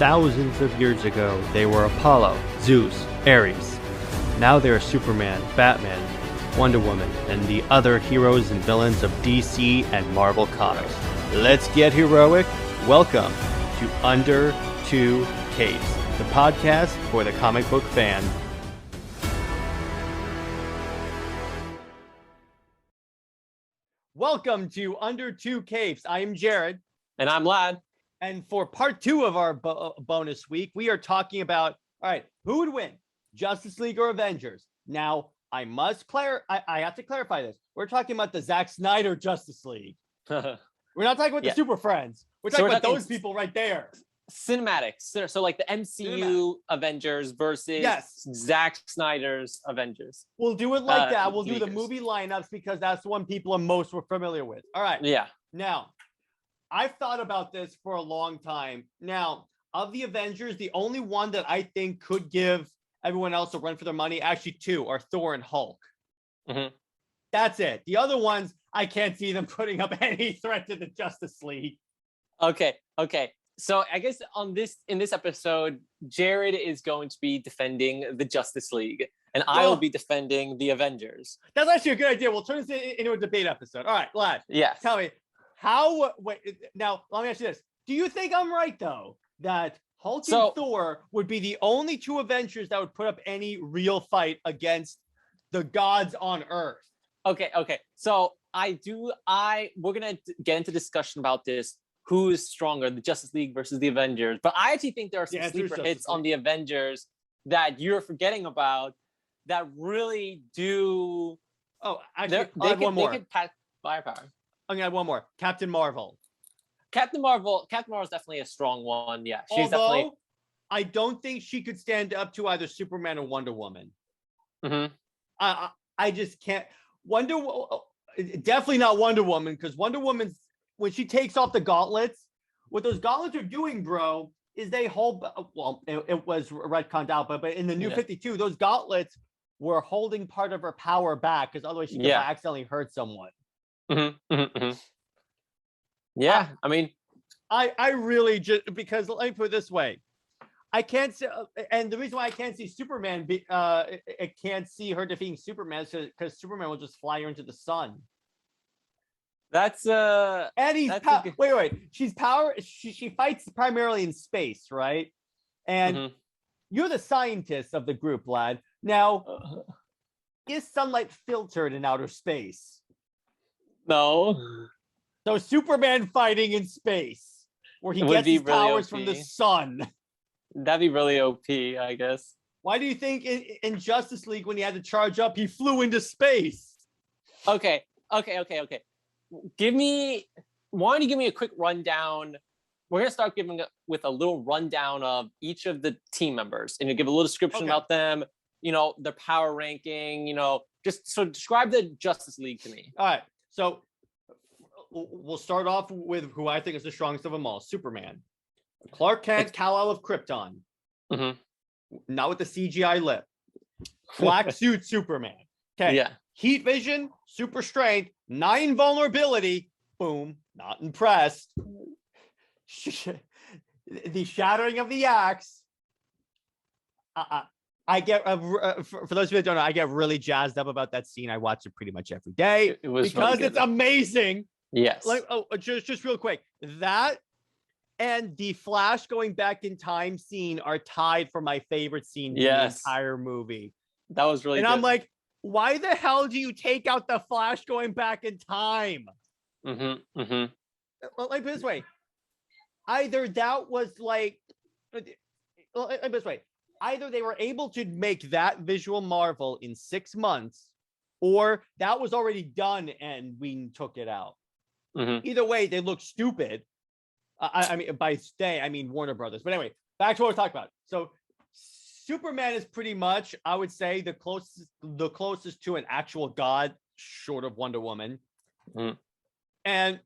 Thousands of years ago, they were Apollo, Zeus, Ares. Now they are Superman, Batman, Wonder Woman, and the other heroes and villains of DC and Marvel Comics. Let's get heroic. Welcome to Under Two Capes, the podcast for the comic book fan. Welcome to Under Two Capes. I am Jared. And I'm Lad. And for part two of our bonus week, we are talking about, all right, who would win, Justice League or Avengers? Now, I have to clarify this. We're talking about the Zack Snyder Justice League. We're not talking about the Super Friends. We're talking about those people right there. Cinematics. So like the MCU Avengers versus Zack Snyder's Avengers. We'll do it like that. We'll do the movie lineups because that's the one people are most familiar with. All right. Yeah. Now, I've thought about this for a long time. Now, of the Avengers, the only one that I think could give everyone else a run for their money, actually two, are Thor and Hulk. Mm-hmm. That's it. The other ones, I can't see them putting up any threat to the Justice League. Okay. So I guess in this episode, Jared is going to be defending the Justice League, and I will be defending the Avengers. That's actually a good idea. We'll turn this into a debate episode. All right, Lad. Yes. Tell me, now, let me ask you this. Do you think I'm right, though, that Hulk and Thor would be the only two Avengers that would put up any real fight against the gods on Earth? Okay. So we're going to get into discussion about this. Who is stronger, the Justice League versus the Avengers? But I actually think there are some sleeper hits on the Avengers that you're forgetting about that really do. Oh, actually, I'll add one more. They could pass firepower. I'm gonna add one more. Captain Marvel. Captain Marvel is definitely a strong one. Yeah, she's definitely. I don't think she could stand up to either Superman or Wonder Woman. Mm-hmm. I just can't. Definitely not Wonder Woman, because Wonder Woman's, when she takes off the gauntlets, what those gauntlets are doing, bro, is they hold. Well, it was retconned out, but in the New 52, those gauntlets were holding part of her power back, because otherwise she could accidentally hurt someone. Mm-hmm. Yeah, I mean, I really just, because let me put it this way, I can't see, and the reason why I can't see Superman, I can't see her defeating Superman, is because Superman will just fly her into the sun. That's and he's wait. She fights primarily in space, right? And you're the scientist of the group, Lad. Now, is sunlight filtered in outer space? No. So Superman fighting in space, where he gets his powers from the sun. That'd be really OP, I guess. Why do you think in Justice League, when he had to charge up, he flew into space? Okay. Why don't you give me a quick rundown? We're going to start with a little rundown of each of the team members, and you give a little description about them, their power ranking, just so describe the Justice League to me. All right. So we'll start off with who I think is the strongest of them all, Superman. Clark Kent, Kal-El of Krypton. Mm-hmm. Not with the CGI lip. Black suit Superman. Okay. Yeah. Heat vision, super strength, 9 vulnerability. Boom. Not impressed. The shattering of the axe. I get for those of you that don't know, I get really jazzed up about that scene. I watch it pretty much every day because really it's amazing. Yes. Just real quick, that and the Flash going back in time scene are tied for my favorite scene in the entire movie. That was really good. I'm like, why the hell do you take out the Flash going back in time? Mm-hmm. Like this way, either that was like this way. Either they were able to make that visual marvel in 6 months, or that was already done and we took it out. Mm-hmm. Either way, they look stupid. I mean, by stay, I mean Warner Brothers. But anyway, back to what we're talking about. So Superman is pretty much, I would say, the closest to an actual god, short of Wonder Woman. Mm-hmm. And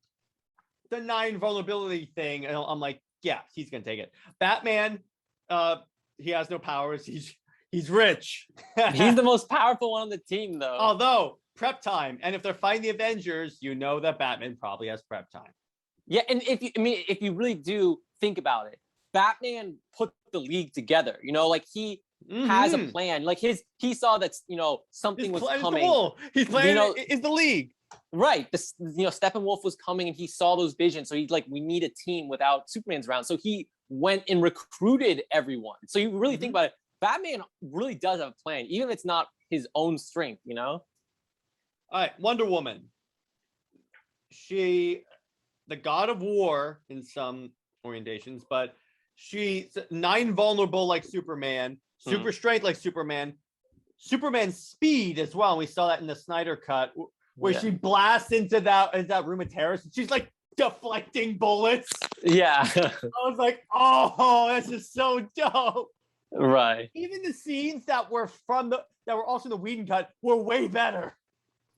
the 9 vulnerability thing, I'm like, yeah, he's gonna take it. Batman, he has no powers. He's rich. He's the most powerful one on the team, though. Although prep time, and if they're fighting the Avengers, that Batman probably has prep time. Yeah, and if you really do think about it, Batman put the League together. You know, like he has a plan. Like he saw that something was coming. His plan is the League. Right. This, Steppenwolf was coming and he saw those visions. So he's like, we need a team without Superman's around. So he went and recruited everyone. So you really think about it, Batman really does have a plan, even if it's not his own strength, All right, Wonder Woman. She, the god of war in some orientations, but she's non-vulnerable like Superman, super strength like Superman, Superman's speed as well. We saw that in the Snyder cut, where she blasts into that room of terrorists, and she's like deflecting bullets. Yeah. I was like, oh, this is so dope. Right. Even the scenes that were also in the Whedon cut were way better.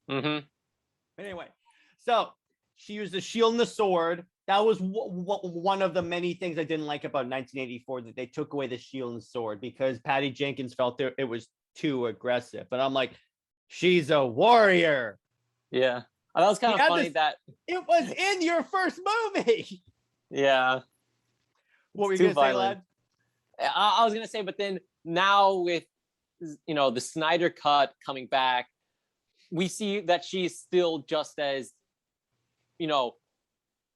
Anyway, so she used the shield and the sword. That was one of the many things I didn't like about 1984, that they took away the shield and sword because Patty Jenkins felt it was too aggressive. But I'm like, she's a warrior. Yeah. That was kind of funny that it was in your first movie. Yeah. What were you going to say, lad? I was going to say, but then now with, the Snyder cut coming back, we see that she's still just as,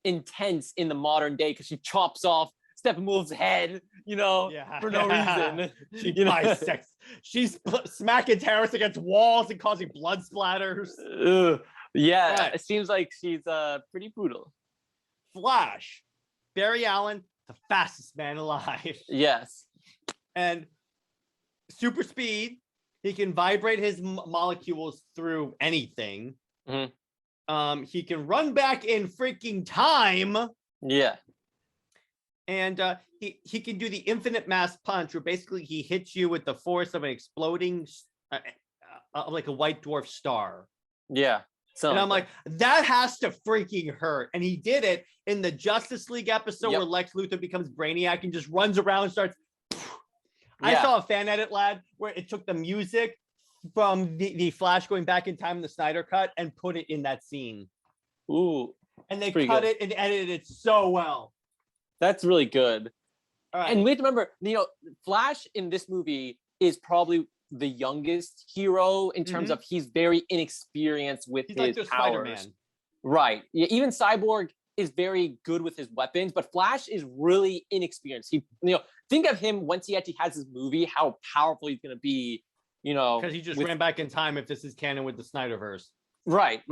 intense in the modern day because she chops off Steppenwolf's head, for no reason. She bisects. She's smacking terrorists against walls and causing blood splatters. Yeah, right. It seems like she's pretty brutal. Flash, Barry Allen, the fastest man alive. Yes. And super speed. He can vibrate his molecules through anything. He can run back in freaking time. Yeah. And he can do the infinite mass punch, where basically he hits you with the force of an exploding, like a white dwarf star. Yeah. And I'm like, that has to freaking hurt. And he did it in the Justice League episode where Lex Luthor becomes Brainiac and just runs around and starts. I saw a fan edit, lad, where it took the music from the Flash going back in time in the Snyder cut and put it in that scene. Ooh. And they cut it and edited it so well. That's really good. All right. And we have to remember, Flash in this movie is probably the youngest hero in terms of he's very inexperienced with his powers. Spider-Man. Right. Yeah, even Cyborg is very good with his weapons, but Flash is really inexperienced. He, think of him once he actually has his movie, how powerful he's going to be, because he just ran back in time if this is canon with the Snyderverse. Right.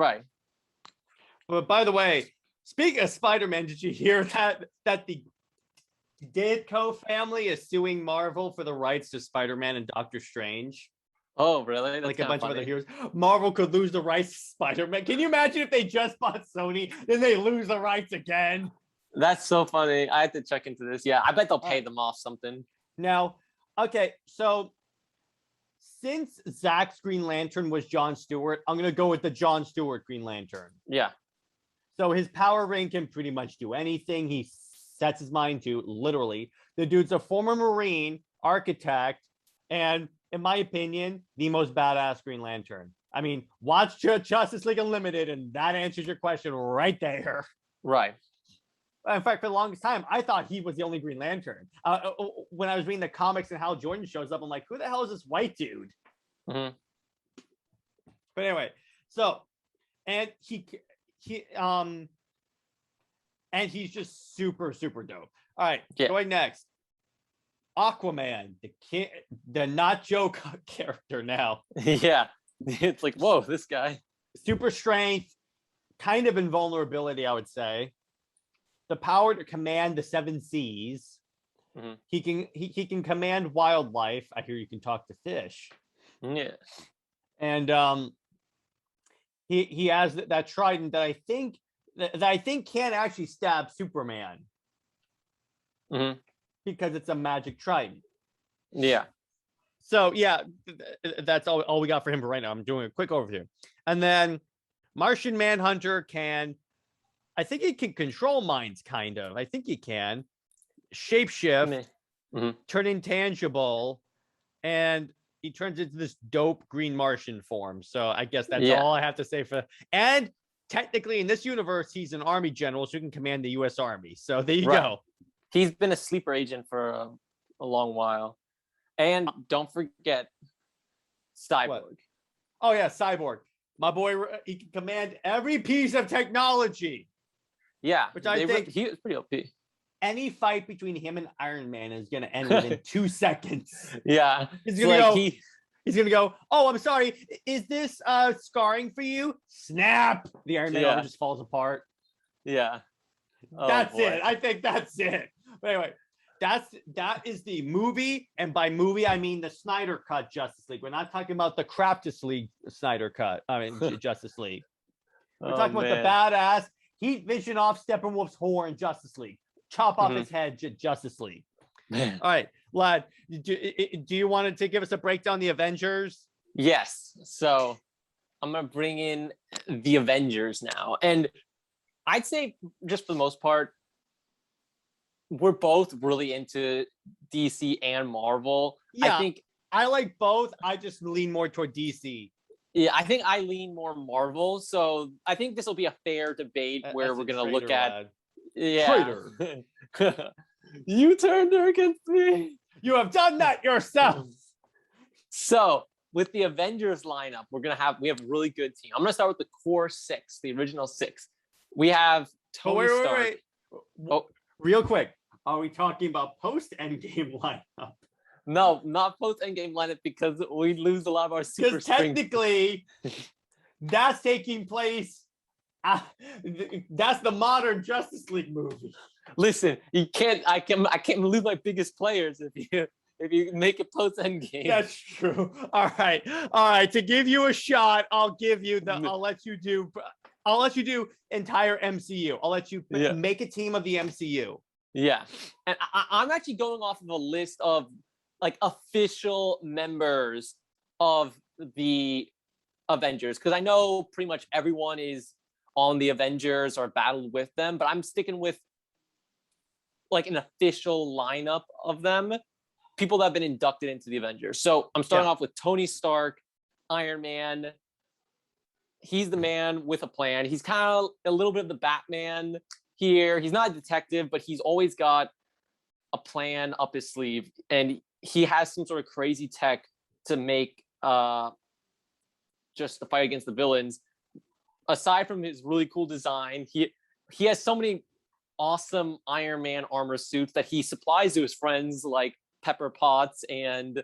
But by the way, speaking of Spider-Man, did you hear that the Ditko family is suing Marvel for the rights to Spider-Man and Doctor Strange? Oh, really? That's like a bunch of other heroes. Marvel could lose the rights to Spider-Man. Can you imagine if they just bought Sony, then they lose the rights again? That's so funny. I have to check into this. Yeah, I bet they'll pay them off something. Now, okay, so since Zack's Green Lantern was Jon Stewart, I'm going to go with the Jon Stewart Green Lantern. Yeah. So his power ring can pretty much do anything he sets his mind to, literally. The dude's a former Marine, architect, and in my opinion, the most badass Green Lantern. I mean, watch Justice League Unlimited, and that answers your question right there. Right. In fact, for the longest time, I thought he was the only Green Lantern. When I was reading the comics and Hal Jordan shows up, I'm like, who the hell is this white dude? But anyway, so, and he's just super, super dope. All right, going next. Aquaman, the not Joe character now. Yeah, it's like, whoa, this guy. Super strength, kind of invulnerability, I would say. The power to command the 7 seas. He can command wildlife. I hear you can talk to fish. Yeah. And he has that trident that I think can actually stab Superman. Because it's a magic trident. Yeah. So yeah, that's all we got for him for right now. I'm doing a quick overview. And then Martian Manhunter I think he can control minds, kind of. I think he can. Shapeshift, turn intangible, and he turns into this dope green Martian form. So I guess that's all I have to say for. And technically, in this universe, he's an army general, so he can command the U.S. Army. So there you go. He's been a sleeper agent for a long while. And don't forget Cyborg. What? Oh yeah, Cyborg. My boy, he can command every piece of technology. Yeah, which I think he was pretty OP. Any fight between him and Iron Man is going to end within 2 seconds. Yeah, he's going to go, oh, I'm sorry. Is this scarring for you? Snap. The Iron Man armor just falls apart. Yeah. That's it. I think that's it. But anyway, that is the movie. And by movie, I mean the Snyder cut Justice League. We're not talking about the Craptus League Snyder cut. I mean, Justice League. We're talking about the badass Heat Vision off Steppenwolf's whore in Justice League. Chop off his head, Justice League. Man. All right, lad, do you want to give us a breakdown of the Avengers? Yes. So I'm going to bring in the Avengers now. And I'd say just for the most part, we're both really into DC and Marvel. Yeah, I think I like both. I just lean more toward DC. Yeah, I think I lean more Marvel. So I think this will be a fair debate where we're going to look at... Lad. Yeah. Traitor. You turned her against me. You have done that yourself. So with the Avengers lineup, we have a really good team. I'm gonna start with the core 6, the original 6. We have Tony Stark. Wait. Oh, real quick. Are we talking about post Endgame lineup? No, not post Endgame lineup because we lose a lot of our super. Because technically, that's taking place. That's the modern Justice League movie. Listen, I can't lose my biggest players if you make it post Endgame. That's true. All right. To give you a shot, I'll let you do entire MCU. I'll let you make a team of the MCU. Yeah, and I'm actually going off of a list of like official members of the Avengers because I know pretty much everyone is on the Avengers or battled with them, but I'm sticking with like an official lineup of them, people that have been inducted into the Avengers. So I'm starting off with Tony Stark, Iron Man. He's the man with a plan. He's kind of a little bit of the Batman here. He's not a detective, but he's always got a plan up his sleeve, and he has some sort of crazy tech to make just the fight against the villains. Aside from his really cool design, he has so many awesome Iron Man armor suits that he supplies to his friends like Pepper Potts and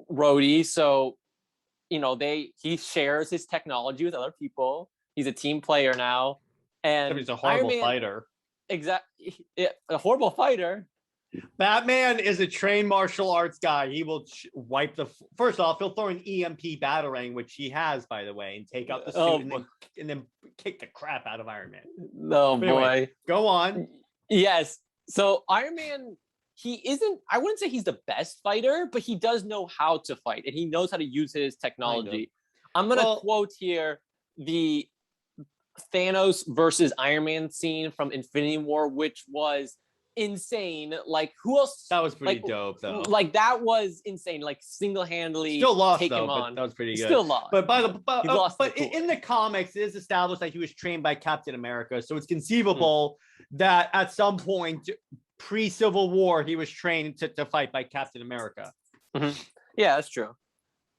Rhodey. So, he shares his technology with other people. He's a team player now. And he's a horrible fighter. Exactly. A horrible fighter. Batman is a trained martial arts guy. He will wipe first off, he'll throw an EMP batarang, which he has, by the way, and take out the suit and then kick the crap out of Iron Man. No, boy. Anyway, go on. Yes. So Iron Man, I wouldn't say he's the best fighter, but he does know how to fight and he knows how to use his technology. I'm going to quote here the Thanos versus Iron Man scene from Infinity War, which was insane. Like, who else? That was pretty dope, though. Like, that was insane. Like, single-handedly still lost, take though, him on. That was pretty good. Still lost. But in the comics, it is established that he was trained by Captain America, so it's conceivable that at some point pre-Civil War he was trained to fight by Captain America. Yeah, that's true.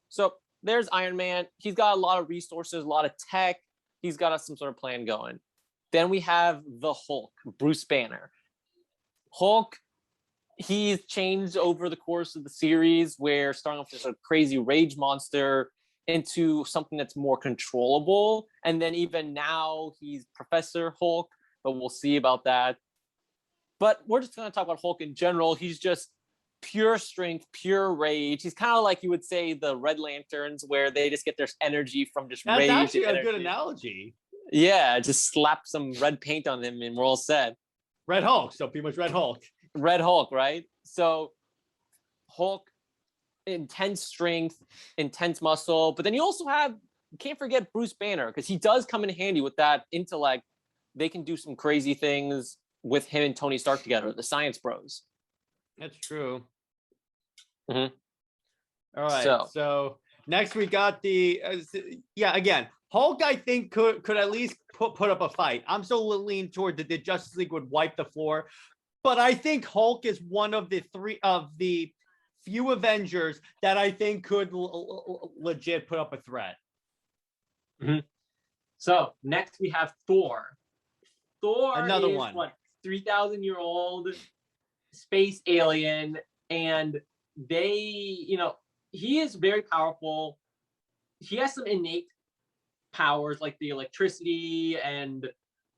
So there's Iron Man. He's got a lot of resources, a lot of tech. He's got some sort of plan going. Then we have the Hulk, Bruce Banner. Hulk, he's changed over the course of the series where starting off as a crazy rage monster into something that's more controllable. And then even now he's Professor Hulk, but we'll see about that. But we're just going to talk about Hulk in general. He's just pure strength, pure rage. He's kind of like you would say the Red Lanterns where they just get their energy from just rage. That's actually a good analogy. Yeah, just slap some red paint on him and we're all set. Red Hulk, so pretty much Red Hulk. Red Hulk, right? So Hulk, intense strength, intense muscle, but then you also can't forget Bruce Banner because he does come in handy with that intellect. They can do some crazy things with him and Tony Stark together, the Science Bros. That's true. All right, so next we got again, Hulk, I think could at least put up a fight. I'm still leaning toward the Justice League would wipe the floor. But I think Hulk is one of the few Avengers that I think could legit put up a threat. Mm-hmm. So next we have Thor. Thor Another is one. what, 3,000-year-old space alien, and they, he is very powerful. He has some innate powers like the electricity, and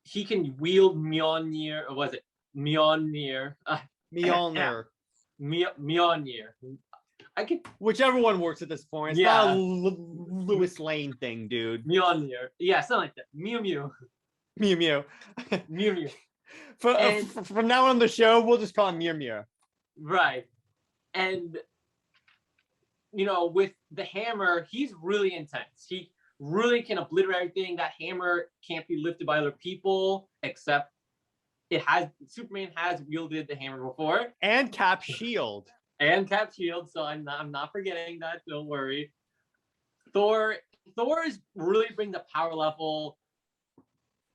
he can wield Mjolnir, or was it Mjolnir? Mjolnir. Mjolnir. I can whichever one works at this point. It's not a Lewis Lane thing, dude. Mjolnir. Yeah, something like that. Mew Mew. Mew Mew. Mew Mew. From now on the show, we'll just call him Mew Mew. Right. And with the hammer, he's really intense. He really can obliterate everything. That hammer can't be lifted by other people, except Superman has wielded the hammer before. And Cap's shield. So I'm not forgetting that. Don't worry. Thor is really bringing the power level.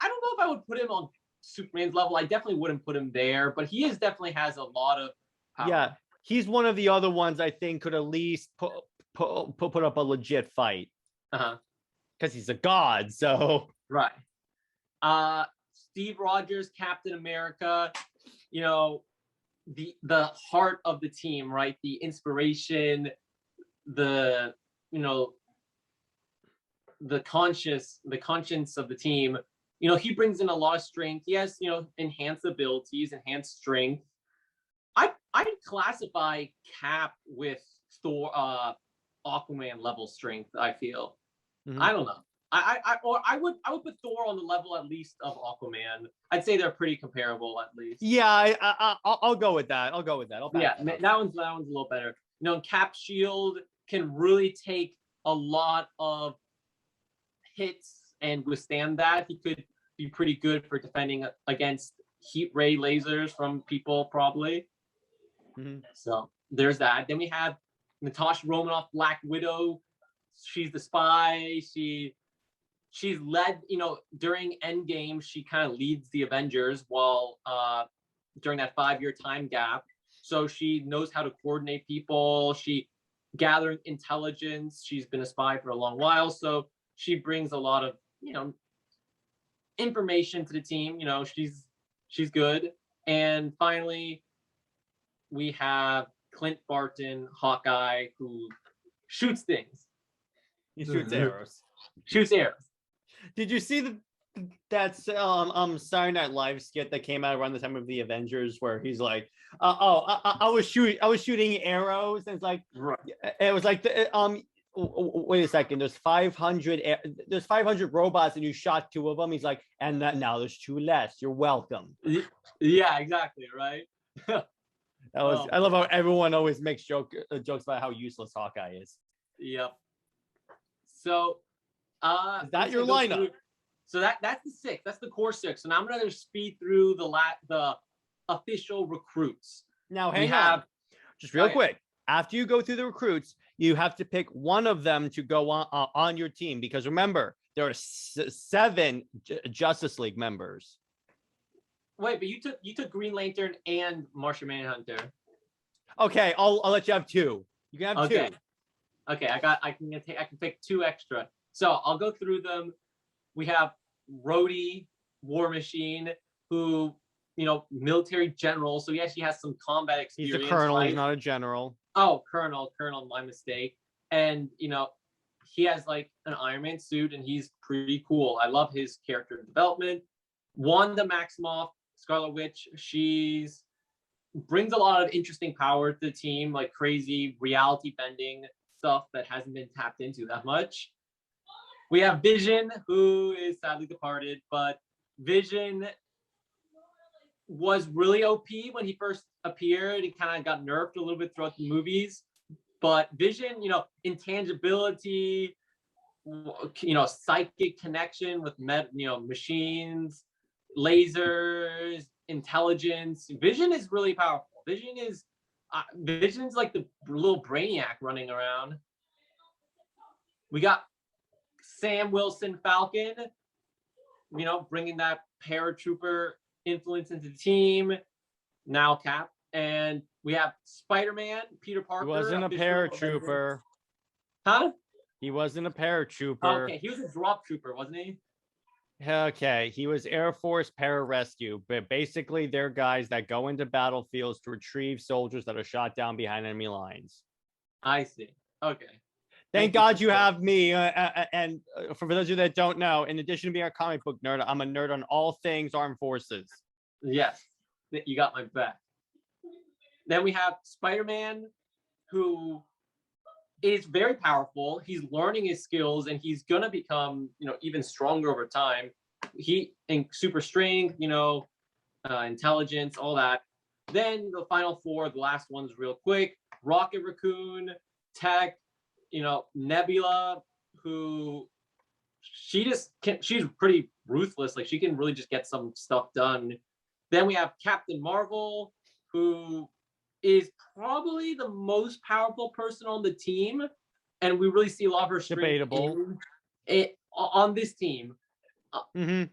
I don't know if I would put him on Superman's level. I definitely wouldn't put him there, but he definitely has a lot of power. Yeah, he's one of the other ones I think could at least put up a legit fight. Because he's a god, so right. Steve Rogers, Captain America, the heart of the team, right? The inspiration, the conscience of the team. He brings in a lot of strength. He has, enhanced abilities, enhanced strength. I'd classify Cap with Thor, Aquaman level strength. I feel. Mm-hmm. I don't know. I would put Thor on the level at least of Aquaman. I'd say they're pretty comparable at least. Yeah, I'll go with that. That one's a little better. Cap's shield can really take a lot of hits and withstand that. He could be pretty good for defending against heat ray lasers from people, probably. Mm-hmm. So there's that. Then we have Natasha Romanoff, Black Widow. She's the spy. She's led, during Endgame, she kind of leads the Avengers while during that 5-year time gap. So she knows how to coordinate people. She gathering intelligence. She's been a spy for a long while. So she brings a lot of, information to the team. She's good. And finally, we have Clint Barton, Hawkeye, who shoots things. He shoots arrows. Shoots arrows. Did you see that Saturday Night Live skit that came out around the time of the Avengers, where he's like, I was shooting arrows, and it's like, right. It was like wait a second, there's 500 robots, and you shot 2 of them. He's like, and now there's 2 less. You're welcome. Yeah, exactly, right. I love how everyone always makes jokes about how useless Hawkeye is. Yep. So, is that your lineup? So that's the 6. That's the core 6. So now I'm gonna speed through the official recruits. Now, hang on, just real quick. After you go through the recruits, you have to pick one of them to go on your team, because remember, there are 7 Justice League members. Wait, but you took Green Lantern and Martian Manhunter. Okay, I'll let you have 2. You can have 2. Okay, I can pick 2 extra. So I'll go through them. We have Rhodey, War Machine, who, military general. So he actually has some combat experience. He's a colonel, right? He's not a general. Oh, colonel, my mistake. And, he has like an Iron Man suit, and he's pretty cool. I love his character development. Wanda Maximoff, Scarlet Witch, she's brings a lot of interesting power to the team, like crazy reality bending stuff that hasn't been tapped into that much. We have Vision, who is sadly departed, but Vision was really OP when he first appeared. He kind of got nerfed a little bit throughout the movies, but Vision, intangibility, psychic connection with machines, lasers, intelligence. Vision is really powerful. Vision's like the little brainiac running around. We got Sam Wilson Falcon, bringing that paratrooper influence into the team. now Cap, and we have Spider-Man, Peter Parker. He wasn't a paratrooper. Huh? He wasn't a paratrooper. Oh, okay, he was a drop trooper, wasn't he? Okay, he was Air Force pararescue, but basically they're guys that go into battlefields to retrieve soldiers that are shot down behind enemy lines. I see. Okay. Thank God you have me. And for those of you that don't know, in addition to being a comic book nerd, I'm a nerd on all things armed forces. Yes, you got my back. Then we have Spider-Man, who is very powerful. He's learning his skills, and he's gonna become, even stronger over time. He in super strength, intelligence, all that. Then the final four, the last one's real quick: Rocket Raccoon, Tech, Nebula, who she's pretty ruthless. Like, she can really just get some stuff done. Then we have Captain Marvel, who is probably the most powerful person on the team, and we really see a lot of her strength Debatable. On this team. I'd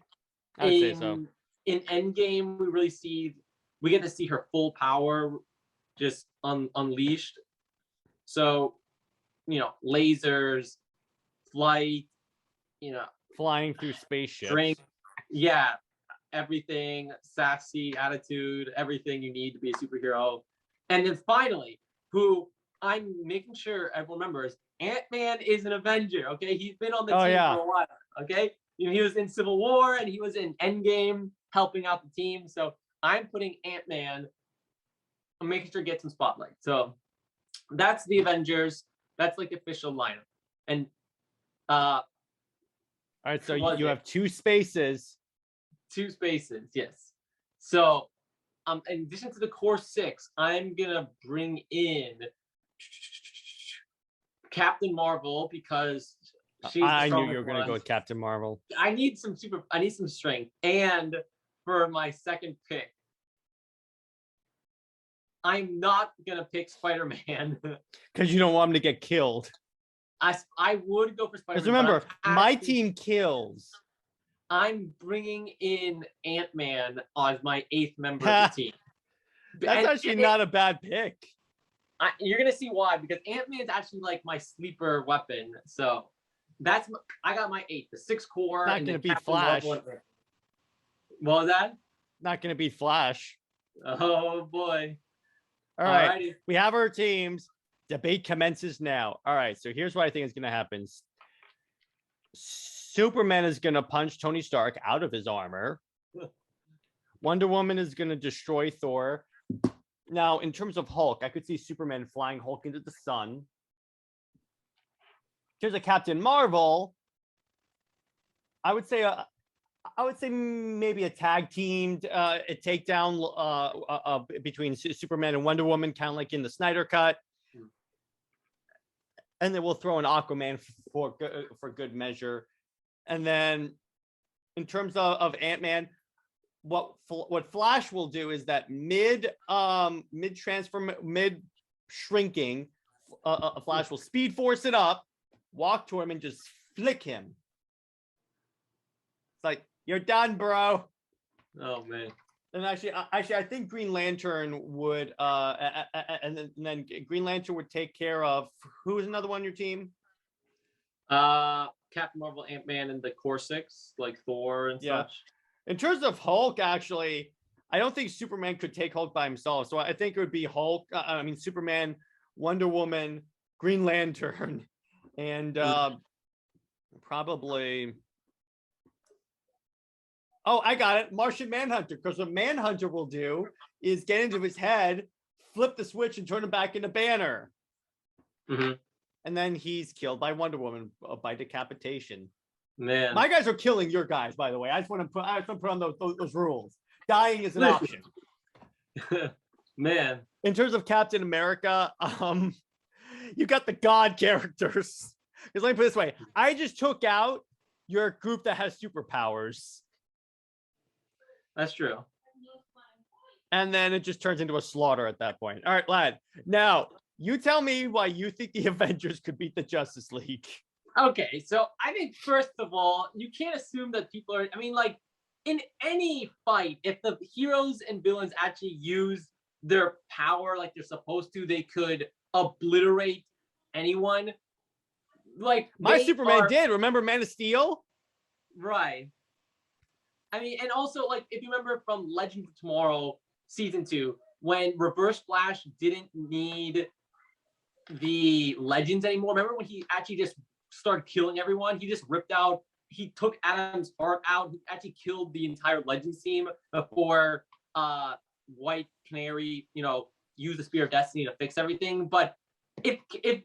say so. In Endgame, we get to see her full power just unleashed. So, lasers, flight, flying through spaceships. Strength, yeah, everything, sassy attitude, everything you need to be a superhero. And then finally, who I'm making sure everyone remembers, Ant-Man is an Avenger, okay? He's been on the team for a while, okay? He was in Civil War, and he was in Endgame helping out the team. So I'm putting Ant-Man, I'm making sure to get some spotlight. So that's the Avengers. That's like the official lineup. And all right, so you have two spaces. Two spaces, yes. So in addition to the core six, I'm gonna bring in Captain Marvel, because I knew you were gonna go with Captain Marvel. I need some strength. And for my second pick, I'm not gonna pick Spider-Man because you don't want him to get killed. I would go for Spider-Man. Because remember, my team kills. I'm bringing in Ant-Man as my 8th member of the team. That's actually not a bad pick. You're gonna see why, because Ant-Man is actually like my sleeper weapon. So I got my 8th, the 6 core. Not gonna beat Flash. What was that? Not gonna beat Flash. Oh boy. All right. We have our teams. Debate commences now. All right. So here's what I think is gonna happen. Superman is going to punch Tony Stark out of his armor. Wonder Woman is going to destroy Thor. Now, in terms of Hulk, I could see Superman flying Hulk into the sun. In terms of Captain Marvel, I would say maybe a tag teamed a takedown between Superman and Wonder Woman, kind of like in the Snyder cut. And then we'll throw an Aquaman for good measure. And then in terms of Ant-Man, what Flash will do is that mid shrinking, Flash will speed force it up, walk to him, and just flick him. It's like, you're done, bro. Oh man. And actually, I think Green Lantern would, and then Green Lantern would take care of, who's another one on your team? Captain Marvel, Ant-Man, and the core 6, like Thor and such. In terms of Hulk, actually, I don't think Superman could take Hulk by himself. So I think it would be Hulk. Superman, Wonder Woman, Green Lantern, and probably. Oh, I got it. Martian Manhunter. Because what Manhunter will do is get into his head, flip the switch, and turn him back into Banner. Mm-hmm. And then he's killed by Wonder Woman by decapitation. Man, my guys are killing your guys, by the way. I just want to put on those rules. Dying is an option. Man, in terms of Captain America, you got the God characters. Because let me put it this way: I just took out your group that has superpowers. That's true. And then it just turns into a slaughter at that point. All right, lad. Now, you tell me why you think the Avengers could beat the Justice League. Okay, so I think first of all, you can't assume that people are. I mean, like, in any fight, if the heroes and villains actually use their power like they're supposed to, they could obliterate anyone. Like my Superman did. Remember Man of Steel? Right. I mean, and also like if you remember from Legend of Tomorrow season 2, when Reverse Flash didn't need the Legends anymore. Remember when he actually just started killing everyone? He just ripped out. He took Adam's heart out. He actually killed the entire Legends team before White Canary, used the Spear of Destiny to fix everything. But if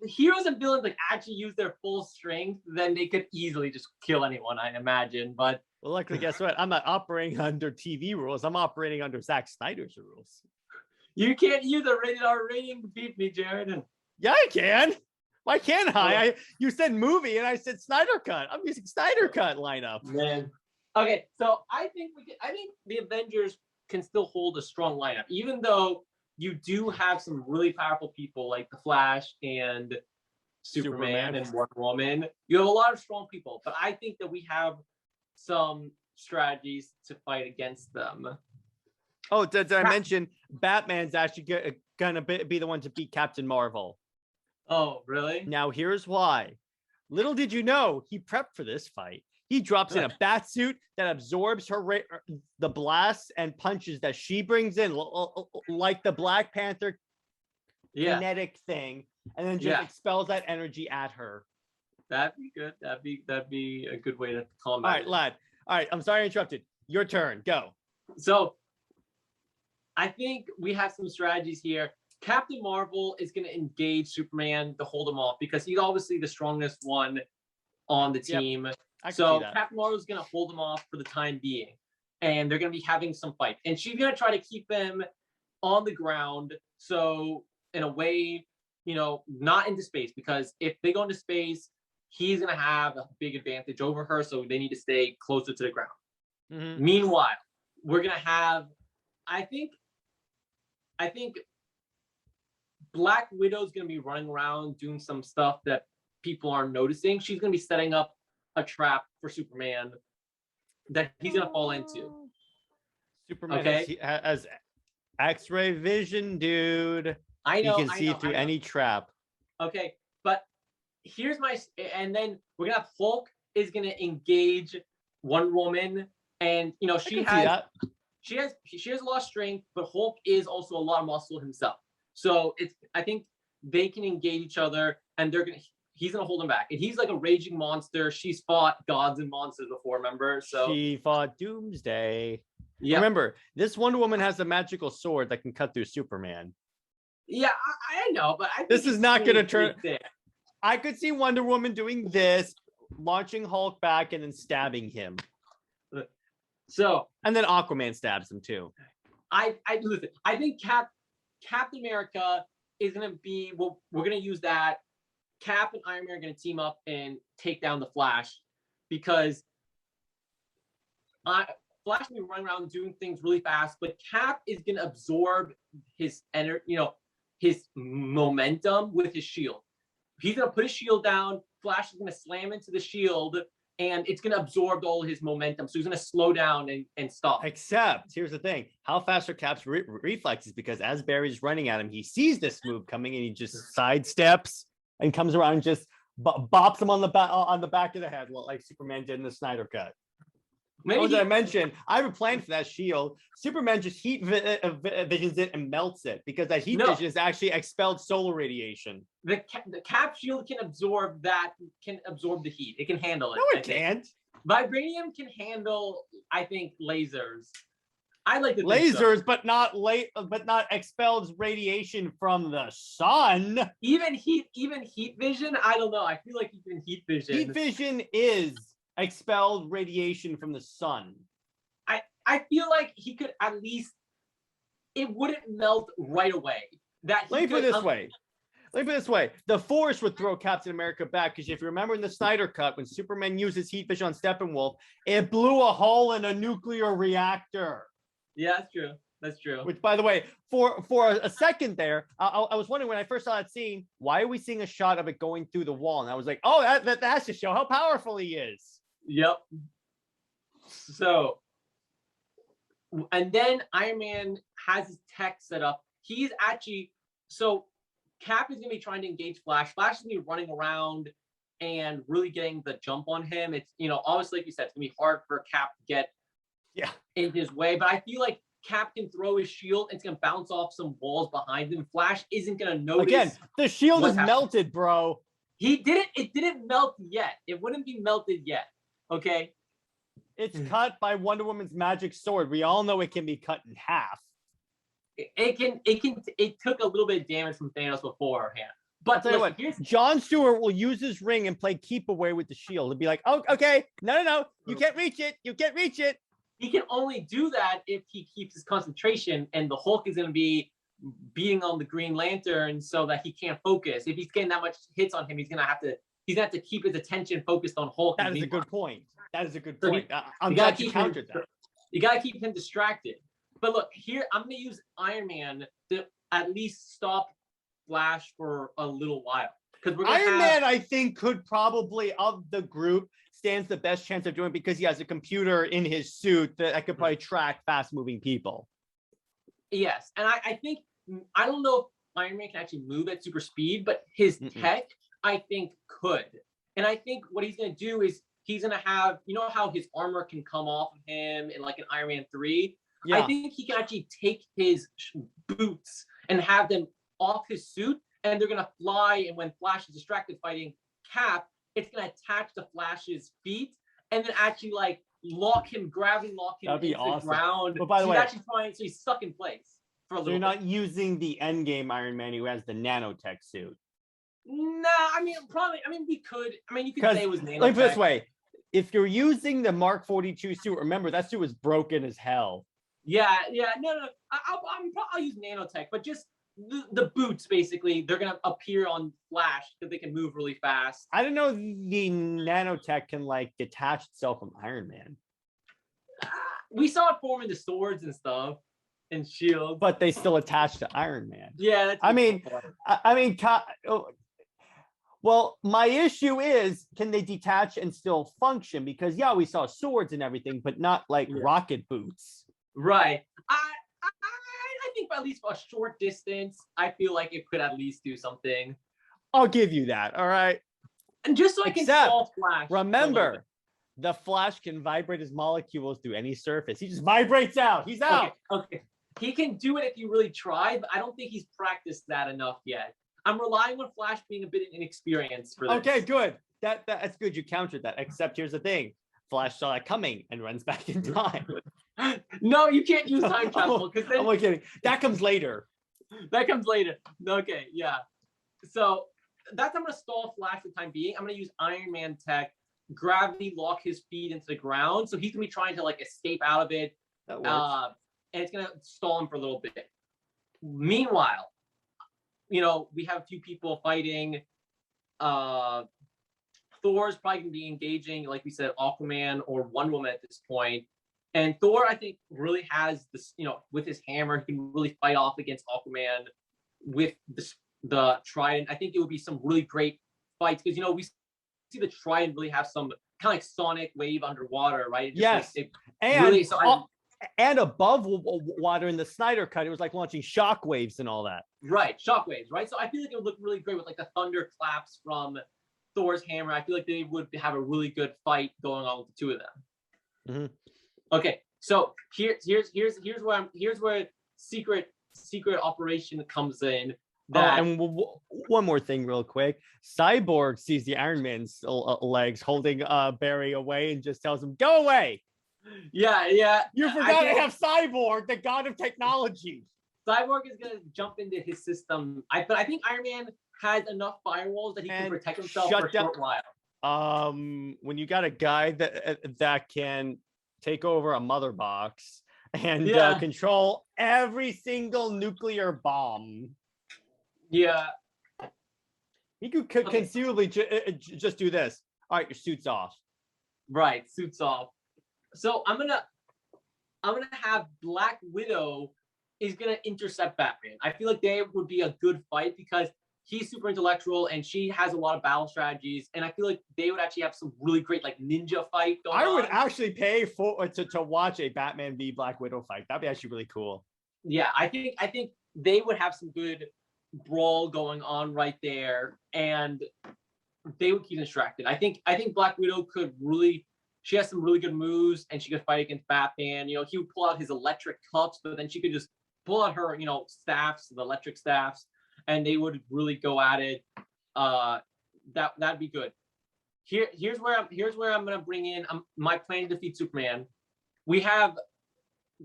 heroes and villains like actually use their full strength, then they could easily just kill anyone, I imagine. But well, luckily, guess what? I'm not operating under TV rules. I'm operating under Zack Snyder's rules. You can't use a rated R rating to beat me, Jared. Yeah, I can. Why can't I? You said movie, and I said Snyder Cut. I'm using Snyder Cut lineup. Man. Okay, so I think the Avengers can still hold a strong lineup, even though you do have some really powerful people like the Flash and Superman and Wonder Woman. You have a lot of strong people, but I think that we have some strategies to fight against them. Oh, did I mention Batman's actually gonna be the one to beat Captain Marvel? Oh, really? Now, here's why. Little did you know, he prepped for this fight. He drops in a bat suit that absorbs the blasts and punches that she brings in, like the Black Panther kinetic thing, and then just expels that energy at her. That'd be good. That'd be a good way to combat. All right, lad. All right, I'm sorry I interrupted. Your turn. Go. So, I think we have some strategies here. Captain Marvel is going to engage Superman to hold him off because he's obviously the strongest one on the team. Yep, so Captain Marvel is going to hold him off for the time being, and they're going to be having some fight. And she's going to try to keep him on the ground. So in a way, not into space, because if they go into space, he's going to have a big advantage over her. So they need to stay closer to the ground. Mm-hmm. Meanwhile, we're going to have, I think Black Widow's going to be running around doing some stuff that people aren't noticing. She's going to be setting up a trap for Superman that he's going to fall into. Superman has X-ray vision, dude. I know. He can see through any trap. Okay, but and then we're going to have Hulk is going to engage Wonder Woman, and she has a lot of strength, but Hulk is also a lot of muscle himself. So I think they can engage each other, and he's gonna hold him back. And he's like a raging monster. She's fought gods and monsters before, remember? So she fought Doomsday. Yeah. Remember, this Wonder Woman has a magical sword that can cut through Superman. Yeah, I know, but I think this is not gonna turn. I could see Wonder Woman doing this, launching Hulk back, and then stabbing him. So and then Aquaman stabs him too. Listen. I think Captain America is going to be, well, we're going to use that. Cap and Iron Man are going to team up and take down the Flash, because Flash will be running around doing things really fast, but Cap is going to absorb his his momentum with his shield. He's going to put his shield down. Flash is going to slam into the shield, and it's going to absorb all his momentum. So he's going to slow down and stop. Except, here's the thing. How fast are Cap's reflexes? Because as Barry's running at him, he sees this move coming, and he just sidesteps and comes around and just bops him on the back of the head, like Superman did in the Snyder Cut. Maybe I mentioned, I have a plan for that shield. Superman just heat visions it and melts it, because that heat vision is actually expelled solar radiation. The Cap shield can absorb the heat. It can handle it. No, it can't. Vibranium can handle, I think, lasers. I like the lasers, but not expelled radiation from the sun. Even heat vision. I don't know. I feel like even heat vision. Heat vision is expelled radiation from the sun. I feel like he could at least, it wouldn't melt right away. Let me put it this way. The Force would throw Captain America back, because if you remember in the Snyder Cut, when Superman uses heat vision on Steppenwolf, it blew a hole in a nuclear reactor. Yeah, that's true. Which, by the way, for a second there, I was wondering when I first saw that scene, why are we seeing a shot of it going through the wall? And I was like, oh, that has to show how powerful he is. Yep. So And then Iron Man has his tech set up. He's actually so Cap is gonna be trying to engage Flash. Flash is gonna be running around and really getting the jump on him. It's obviously like you said, it's gonna be hard for Cap to get in his way, but I feel like Cap can throw his shield and it's gonna bounce off some walls behind him. Flash isn't gonna notice. Again, the shield is melted, bro. It didn't melt yet. It wouldn't be melted yet. Okay. It's cut by Wonder Woman's magic sword. We all know it can be cut in half. It took a little bit of damage from Thanos beforehand. But listen, Jon Stewart will use his ring and play keep away with the shield and be like, oh, okay, no, you can't reach it. You can't reach it. He can only do that if he keeps his concentration, and the Hulk is going to be beating on the Green Lantern so that he can't focus. If he's getting that much hits on him, he's gonna have to keep his attention focused on Hulk. That is a good point. I'm glad you countered that. You gotta keep him distracted. But look, here I'm gonna use Iron Man to at least stop Flash for a little while. Because Iron Man, I think, could probably of the group stands the best chance of doing it because he has a computer in his suit that could probably track fast-moving people. Yes, and I think I don't know if Iron Man can actually move at super speed, but his tech I think could. And I think what he's gonna do is he's gonna have, how his armor can come off of him in like an Iron Man 3. Yeah. I think he can actually take his boots and have them off his suit, and they're gonna fly. And when Flash is distracted fighting Cap, it's gonna attach to Flash's feet, and then actually like gravity lock him into the ground. But by the way, so he's stuck in place for a little. So you're not using the Endgame Iron Man who has the nanotech suit. Nah, I mean, probably. I mean, we could. I mean, you could say it was nanotech. Like this way, if you're using the Mark 42 suit, remember that suit was broken as hell. Yeah, no. I'll use nanotech, but just the boots basically. They're gonna appear on Flash because they can move really fast. I don't know if the nanotech can like detach itself from Iron Man. We saw it form into swords and stuff and shields, but they still attach to Iron Man. Yeah, that's well, my issue is, can they detach and still function? Because we saw swords and everything, but not like rocket boots. Right. I think at least for a short distance, I feel like it could at least do something. I'll give you that. All right. And just so I can solve Flash. Remember, the Flash can vibrate his molecules through any surface. He just vibrates out. He's out. Okay. He can do it if you really try, but I don't think he's practiced that enough yet. I'm relying on Flash being a bit inexperienced for this. Okay, good. That's good. You countered that. Except here's the thing. Flash saw that coming and runs back in time. No, you can't use time travel because I'm only kidding. That comes later. Okay, yeah. So I'm gonna stall Flash for the time being. I'm gonna use Iron Man tech, gravity lock his feet into the ground. So he's gonna be trying to like escape out of it. That works. And it's gonna stall him for a little bit. Meanwhile, we have a few people fighting. Thor's probably gonna be engaging, like we said, Aquaman or Wonder Woman at this point. And Thor, I think, really has this, with his hammer, he can really fight off against Aquaman with the Trident. I think it would be some really great fights because, we see the Trident really have some kind of like sonic wave underwater, right? And above water in the Snyder cut, it was like launching shockwaves and all that. Right, shockwaves, right? So I feel like it would look really great with like the thunder claps from Thor's hammer. I feel like they would have a really good fight going on with the two of them. Mm-hmm. Okay, so here's where secret operation comes in. And one more thing, real quick. Cyborg sees the Iron Man's legs holding Barry away and just tells him, "Go away." Yeah. You forgot to have Cyborg, the god of technology. Cyborg is gonna jump into his system. But I think Iron Man has enough firewalls that he can protect himself for a short while. When you got a guy that can take over a mother box and control every single nuclear bomb. Yeah. He could conceivably just do this. All right, your suit's off. Right, suit's off. So I'm gonna have Black Widow is gonna intercept Batman. I feel like they would be a good fight because he's super intellectual, and she has a lot of battle strategies, and I feel like they would actually have some really great like ninja fight going on. I would actually pay to watch a Batman v Black Widow fight. That'd be actually really cool. Yeah, I think they would have some good brawl going on right there, and they would keep distracted. I think Black Widow she has some really good moves, and she could fight against Batman. You know, he would pull out his electric cups, but then she could just pull out her, staffs, the electric staffs, and they would really go at it. That'd be good. Here's where I'm gonna bring in my plan to defeat Superman. We have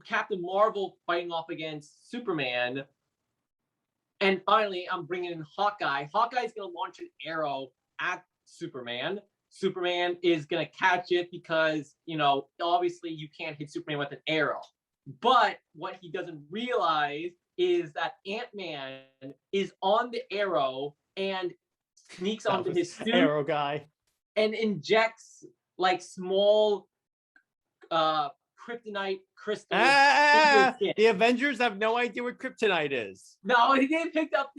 Captain Marvel fighting off against Superman, and finally I'm bringing in Hawkeye. Hawkeye's gonna launch an arrow at Superman. Superman is gonna catch it because obviously you can't hit Superman with an arrow. But what he doesn't realize is that Ant-Man is on the arrow and sneaks onto his suit, arrow guy, and injects like small kryptonite crystals. The Avengers have no idea what kryptonite is. No, they picked up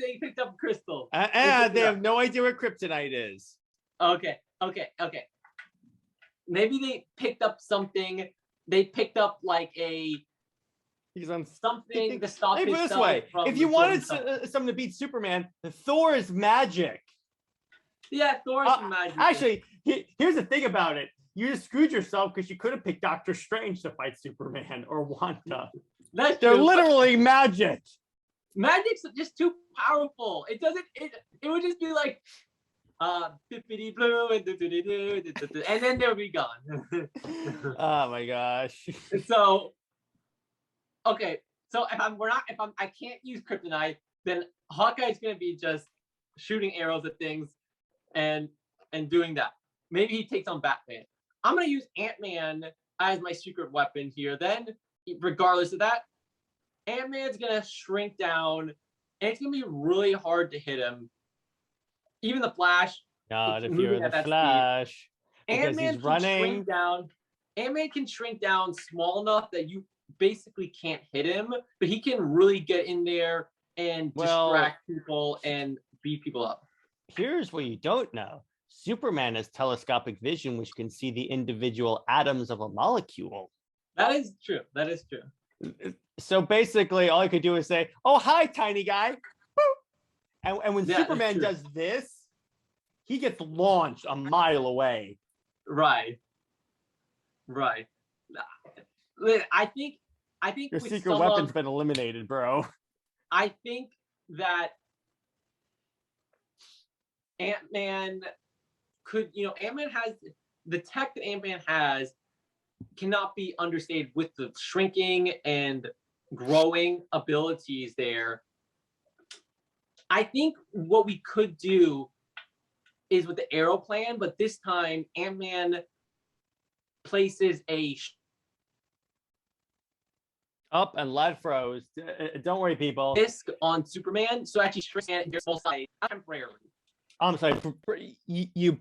crystals. They have no idea what kryptonite is. Okay. Maybe they picked up something. They picked up like something to stop his this way. If you wanted someone to beat Superman, Thor is magic. Yeah, Thor is magic. Actually, here's the thing about it. You just screwed yourself because you could have picked Doctor Strange to fight Superman or Wanda. They're literally magic. Magic's just too powerful. It would just be like bippity blue and then they'll be gone. Oh my gosh. So okay, so if I can't use kryptonite, then Hawkeye's gonna be just shooting arrows at things and doing that. Maybe he takes on Batman. I'm gonna use Ant-Man as my secret weapon here. Then, regardless of that, Ant-Man's gonna shrink down, and it's gonna be really hard to hit him. Even the Flash. God, if you're the Flash, because he's running down. Ant-Man can shrink down small enough that you basically can't hit him, but he can really get in there and distract people and beat people up. Here's what you don't know. Superman has telescopic vision, which can see the individual atoms of a molecule. That is true. So basically, all I could do is say, "Oh, hi, tiny guy." And when Superman does this, he gets launched a mile away. Right. I think your secret weapon's been eliminated, bro. I think that Ant-Man could, Ant-Man has the tech that Ant-Man has cannot be understated with the shrinking and growing abilities there. I think what we could do is with the arrow plan, but this time Ant-Man places a up and lad froze. Don't worry, people. Disc on Superman, so actually Superman gets full size temporarily. I'm sorry, you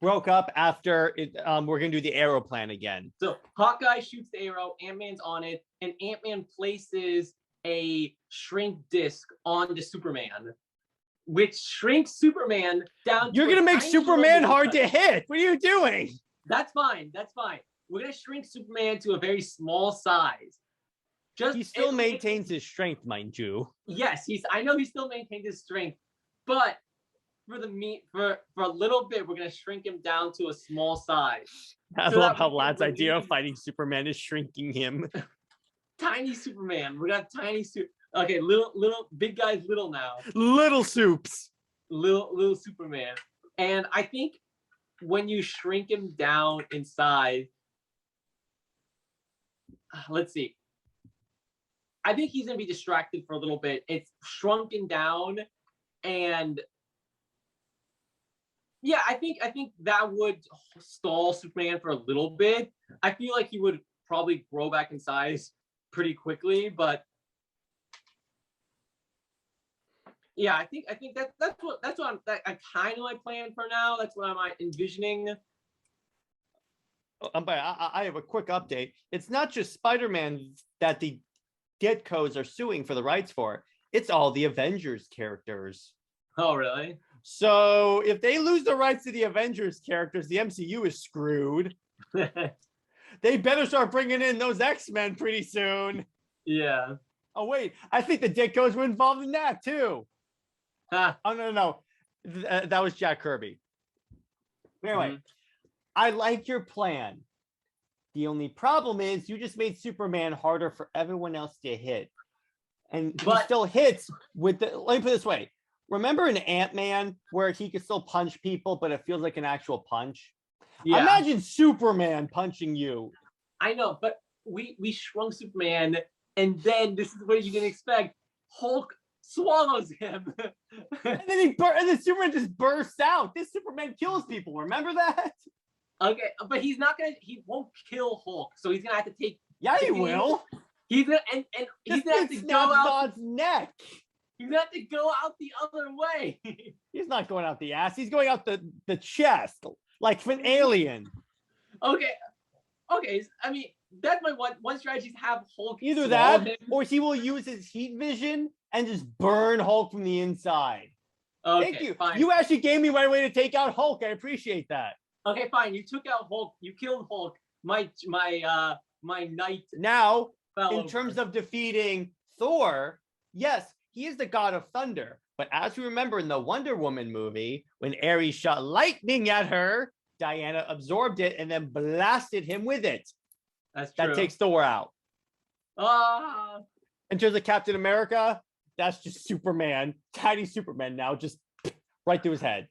broke up after it. We're gonna do the arrow plan again. So Hawkeye shoots the arrow, Ant-Man's on it, and Ant-Man places a shrink disc onto Superman, which shrinks Superman down. You're gonna make Superman hard to hit. What are you doing? That's fine. We're gonna shrink Superman to a very small size. He still maintains his strength, mind you. Yes, I know he still maintains his strength, but for a little bit, we're gonna shrink him down to a small size. I love how Lad's idea of fighting Superman is shrinking him. Tiny Superman. We're gonna have tiny Okay, little big guy's little now. Little soups. Little Superman. And I think when you shrink him down in size, let's see. I think he's gonna be distracted for a little bit. It's shrunken down, and yeah, I think that would stall Superman for a little bit. I feel like he would probably grow back in size pretty quickly, but yeah, I think that's what I kind of my plan for now. That's what I'm envisioning. But I have a quick update. It's not just Spider-Man that the Ditko's are suing for the rights for. It's all the Avengers characters. Oh, really? So if they lose the rights to the Avengers characters, the MCU is screwed. They better start bringing in those X-Men pretty soon. Yeah. Oh, wait. I think the Dickos were involved in that, too. Huh. Oh, no. That was Jack Kirby. Anyway, I like your plan. The only problem is you just made Superman harder for everyone else to hit. And he still hits with the... Let me put it this way. Remember in Ant-Man where he could still punch people, but it feels like an actual punch? Yeah. Imagine Superman punching you. I know, but we shrunk Superman, and then this is what you can expect. Hulk swallows him. and then Superman just bursts out. This Superman kills people. Remember that? Okay, but he won't kill Hulk, so he's gonna have to take. Yeah, he will. He's gonna and he's gonna have to go out Zod's neck. He's gonna have to go out the other way. He's not going out the ass. He's going out the chest, like an alien. Okay. I mean, that's my one strategy: is have Hulk. Either that, or he will use his heat vision and just burn Hulk from the inside. Okay, thank you. Fine. You actually gave me my way to take out Hulk. I appreciate that. Okay, fine. You took out Hulk. You killed Hulk. My knight. Now, in terms of defeating Thor, yes, he is the god of thunder. But as we remember in the Wonder Woman movie, when Ares shot lightning at her, Diana absorbed it and then blasted him with it. That's true. That takes Thor out. In terms of Captain America, that's just Superman. Tiny Superman now, just right through his head.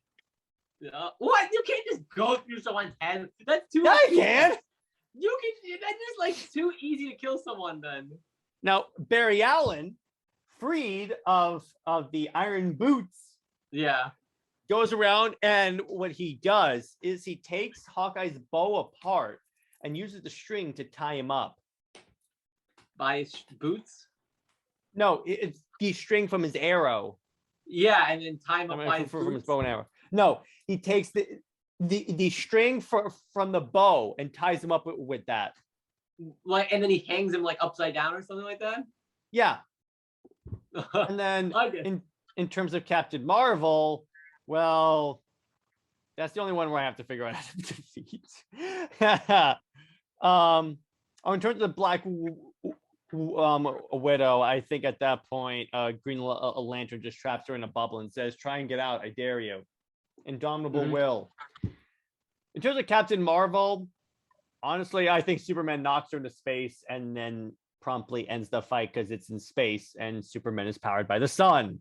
What? You can't just go through someone's head. That's too. Yeah, I can. You can. That's just like too easy to kill someone. Then. Now Barry Allen, freed of the iron boots, goes around, and what he does is he takes Hawkeye's bow apart and uses the string to tie him up. By his boots? No, it's the string from his arrow. Yeah, and then tie him up by his from his bow and arrow. No, he takes the string from the bow and ties him up with that. Like, and then he hangs him like upside down or something like that? Yeah. And then in terms of Captain Marvel, well, that's the only one where I have to figure out how to defeat. In terms of Black Widow, I think at that point, Green Lantern just traps her in a bubble and says, "Try and get out. I dare you." Indomitable will. In terms of Captain Marvel, honestly, I think Superman knocks her into space and then promptly ends the fight because it's in space and Superman is powered by the sun.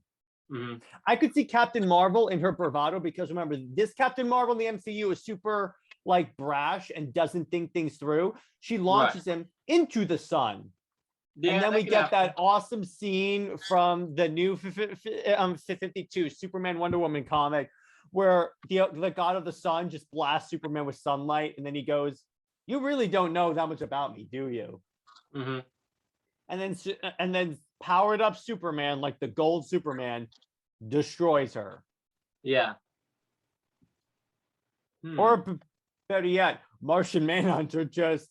I could see Captain Marvel in her bravado because remember, this Captain Marvel in the MCU is super like brash and doesn't think things through. She launches him into the sun. Yeah, and then we get that awesome scene from the new 52 Superman Wonder Woman comic where the god of the sun just blasts Superman with sunlight, and then he goes, "You really don't know that much about me, do you?" And then powered up Superman, like the gold Superman, destroys her. Yeah. Or better yet, Martian Manhunter just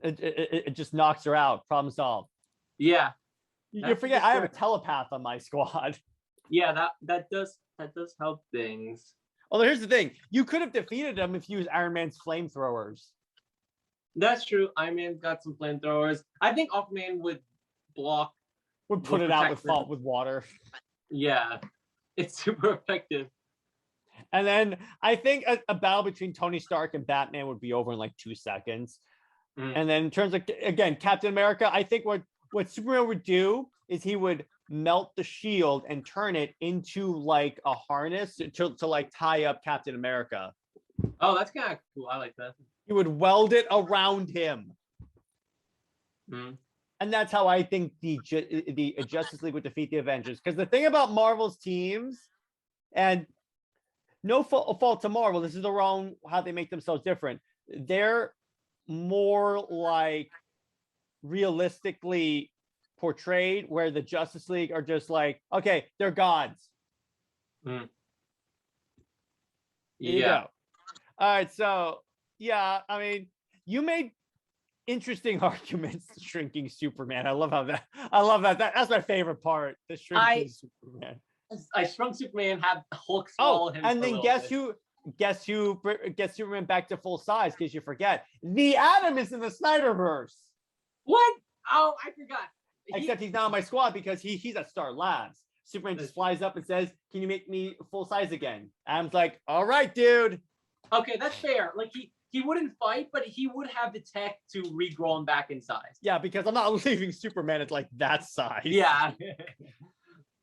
it just knocks her out. Problem solved. Yeah. You forget I have a telepath on my squad. Yeah, that does help things. Although here's the thing, you could have defeated him if you used Iron Man's flamethrowers. That's true. Iron Man's got some flamethrowers. I think Aquaman would put it out with water. Yeah, it's super effective. And then I think a battle between Tony Stark and Batman would be over in like 2 seconds. And then in terms of, again, Captain America, I think what Superman would do is he would melt the shield and turn it into like a harness to like tie up Captain America. Oh, that's kind of cool. I like that. He would weld it around him. And that's how I think the Justice League would defeat the Avengers. Because the thing about Marvel's teams, and no fault to Marvel, this is the wrong how they make themselves different. They're more like realistically portrayed, where the Justice League are just like, okay, they're gods. There you go. All right, so yeah, I mean, you made interesting arguments shrinking Superman. I love that. That's my favorite part. The shrinking Superman. I Shrunk Superman have Hulk swallow him. And then guess who gets Superman back to full size? Because you forget, the Atom is in the Snyderverse. What? Oh, I forgot. Except he's not on my squad because he's at Star Labs. Superman just flies up and says, "Can you make me full size again?" Adam's like, "All right, dude." Okay, that's fair. Like he wouldn't fight, but he would have the tech to regrow him back in size. Yeah, because I'm not leaving Superman at like that size. Yeah.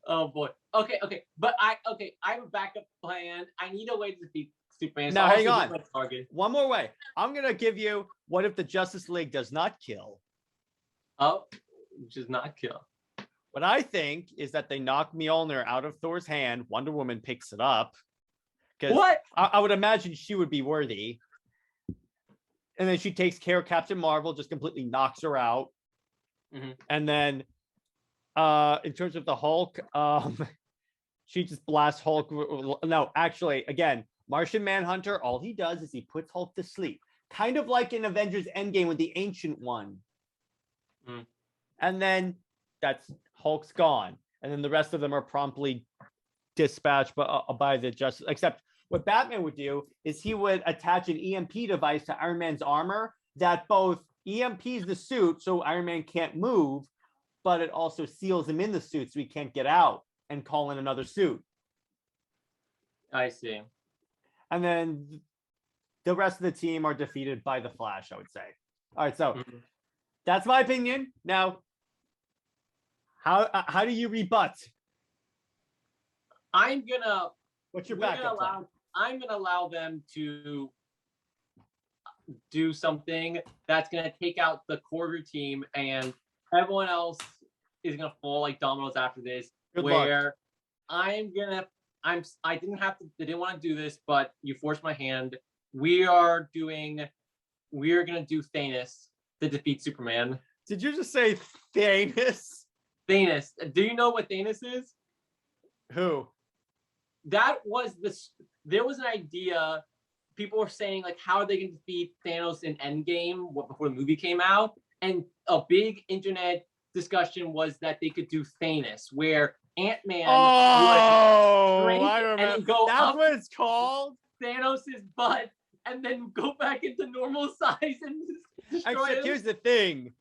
Oh boy. Okay. But I have a backup plan. I need a way to defeat Superman. Now hang on. One more way. I'm gonna give you, what if the Justice League does not kill? Oh, does not kill. What I think is that they knock Mjolnir out of Thor's hand. Wonder Woman picks it up. What? I would imagine she would be worthy. And then she takes care of Captain Marvel, just completely knocks her out. Mm-hmm. And then in terms of the Hulk, she just blasts Hulk. No, actually, again, Martian Manhunter, all he does is he puts Hulk to sleep. Kind of like in Avengers Endgame with the Ancient One. Mm. And then that's Hulk's gone. And then the rest of them are promptly dispatched by the Justice. Except what Batman would do is he would attach an EMP device to Iron Man's armor that both EMPs the suit so Iron Man can't move, but it also seals him in the suit so he can't get out and call in another suit. I see. And then the rest of the team are defeated by the Flash, I would say. All right, so that's my opinion. Now, how do you rebut? What's your backup plan? I'm gonna allow them to do something that's gonna take out the core team, and everyone else is gonna fall like dominoes after this. Good luck. I didn't want to do this, but you forced my hand. We are gonna do Thanos to defeat Superman. Did you just say Thanos? Thanos. Do you know what Thanos is? Who? That was there was an idea. People were saying, like, how are they going to defeat Thanos in Endgame before the movie came out? And a big internet discussion was that they could do Thanos, where Ant-Man would shrink and go That's up what it's called? Thanos' butt and then go back into normal size and destroy him. Here's the thing.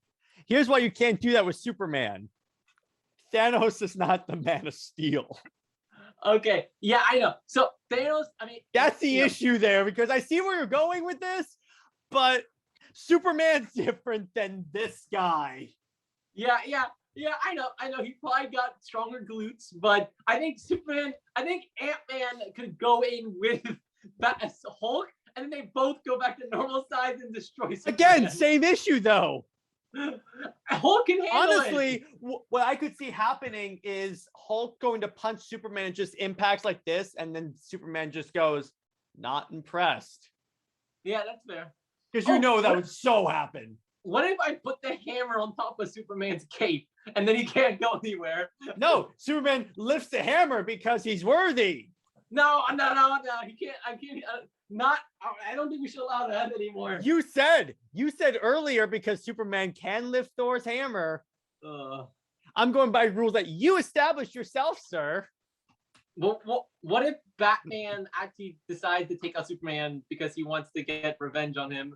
Here's why you can't do that with Superman. Thanos is not the Man of Steel. Okay, yeah, I know. So Thanos, I mean, that's the issue there, because I see where you're going with this, but Superman's different than this guy. Yeah, I know. He probably got stronger glutes, but I think Ant-Man could go in with Hulk, and then they both go back to normal size and destroy Superman. Again, same issue though. Hulk can handle Honestly, what I could see happening is Hulk going to punch Superman and just impacts like this, and then Superman just goes, "Not impressed." Yeah, that's fair. Because that would so happen. What if I put the hammer on top of Superman's cape and then he can't go anywhere? No, Superman lifts the hammer because he's worthy. No, he can't. I don't think we should allow that anymore. You said earlier because Superman can lift Thor's hammer. I'm going by rules that you established yourself, sir. Well, what if Batman actually decides to take out Superman because he wants to get revenge on him,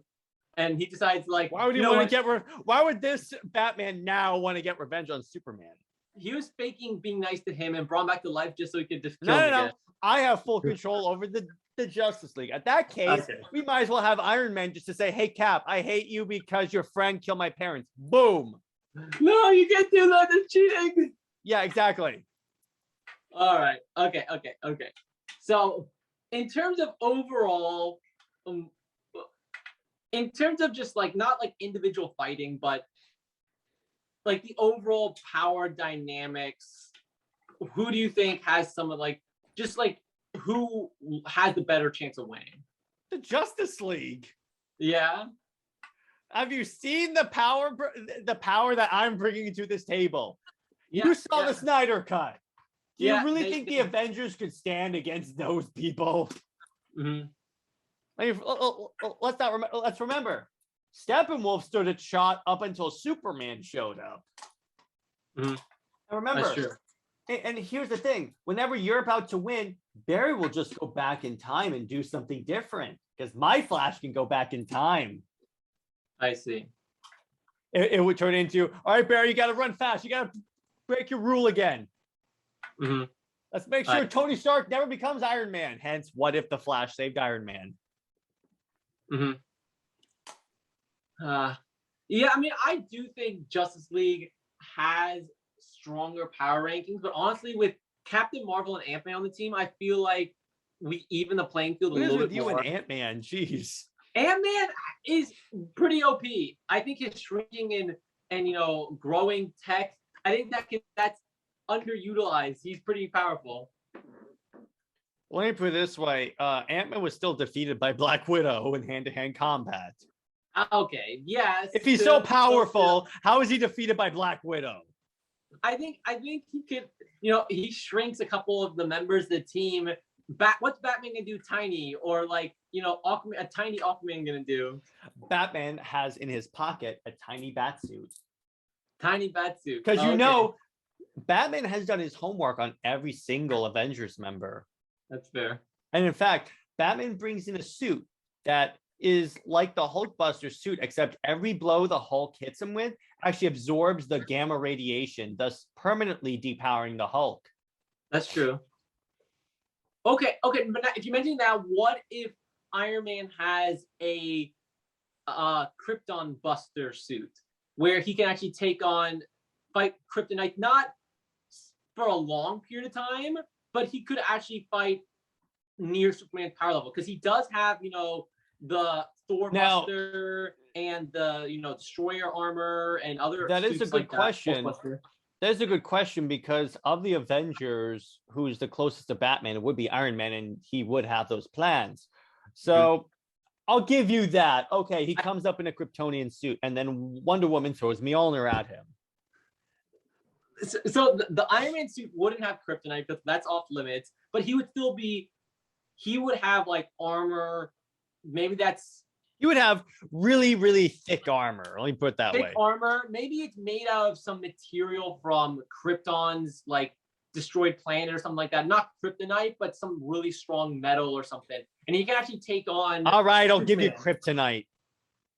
and he decides, like, why would this Batman now want to get revenge on Superman? He was faking being nice to him and brought him back to life just so he could just kill him again. I have full control over the Justice League. At that case, we might as well have Iron Man just to say, "Hey, Cap, I hate you because your friend killed my parents." Boom. No, you can't do that. It's cheating. Yeah, exactly. All right. Okay. So, in terms of overall, in terms of just like not like individual fighting, but like the overall power dynamics, who do you think has some of like just like who has the better chance of winning? The Justice League. Yeah. Have you seen the power that I'm bringing to this table? Yeah, you saw the Snyder cut. Do you really think the did. Avengers could stand against those people? Mm-hmm. I mean, let's remember, Steppenwolf stood a shot up until Superman showed up. Mm-hmm. And remember, And here's the thing: whenever you're about to win, Barry will just go back in time and do something different because my Flash can go back in time. I see. It would turn into, all right, Barry, you got to run fast. You got to break your rule again. Mm-hmm. Let's make sure Tony Stark never becomes Iron Man. Hence, what if the Flash saved Iron Man? Mm-hmm. Yeah, I mean, I do think Justice League has stronger power rankings, but honestly, with Captain Marvel and Ant-Man on the team, I feel like we even the playing field a little bit more. You and Ant-Man, jeez. Ant-Man is pretty OP. I think his shrinking and growing tech, I think that's underutilized. He's pretty powerful. Let me put it this way: Ant-Man was still defeated by Black Widow in hand-to-hand combat. Okay, yes. If he's so powerful, how is he defeated by Black Widow? I think he could. He shrinks a couple of the members of the team. What's Batman gonna do? Tiny or Aquaman, a tiny Aquaman gonna do? Batman has in his pocket a tiny bat suit. Tiny bat suit. Because Batman has done his homework on every single Avengers member. That's fair. And in fact, Batman brings in a suit that is like the Hulkbuster suit, except every blow the Hulk hits him with actually absorbs the gamma radiation, thus permanently depowering the Hulk. That's true. Okay, but now, if you mention that, what if Iron Man has a Krypton Buster suit where he can actually fight Kryptonite, not for a long period of time, but he could actually fight near Superman's power level because he does have, the Thor Buster and the Destroyer armor and other. That is a good question. That is a good question because of the Avengers, who's the closest to Batman, it would be Iron Man, and he would have those plans. So I'll give you that. Okay, he comes up in a Kryptonian suit, and then Wonder Woman throws Mjolnir at him. So the Iron Man suit wouldn't have kryptonite because that's off limits, but he would have like armor. Maybe you would have really, really thick armor. Let me put it that way. Thick armor. Maybe it's made out of some material from Krypton's like destroyed planet or something like that. Not kryptonite, but some really strong metal or something. And he can actually take on. All right, I'll give you kryptonite.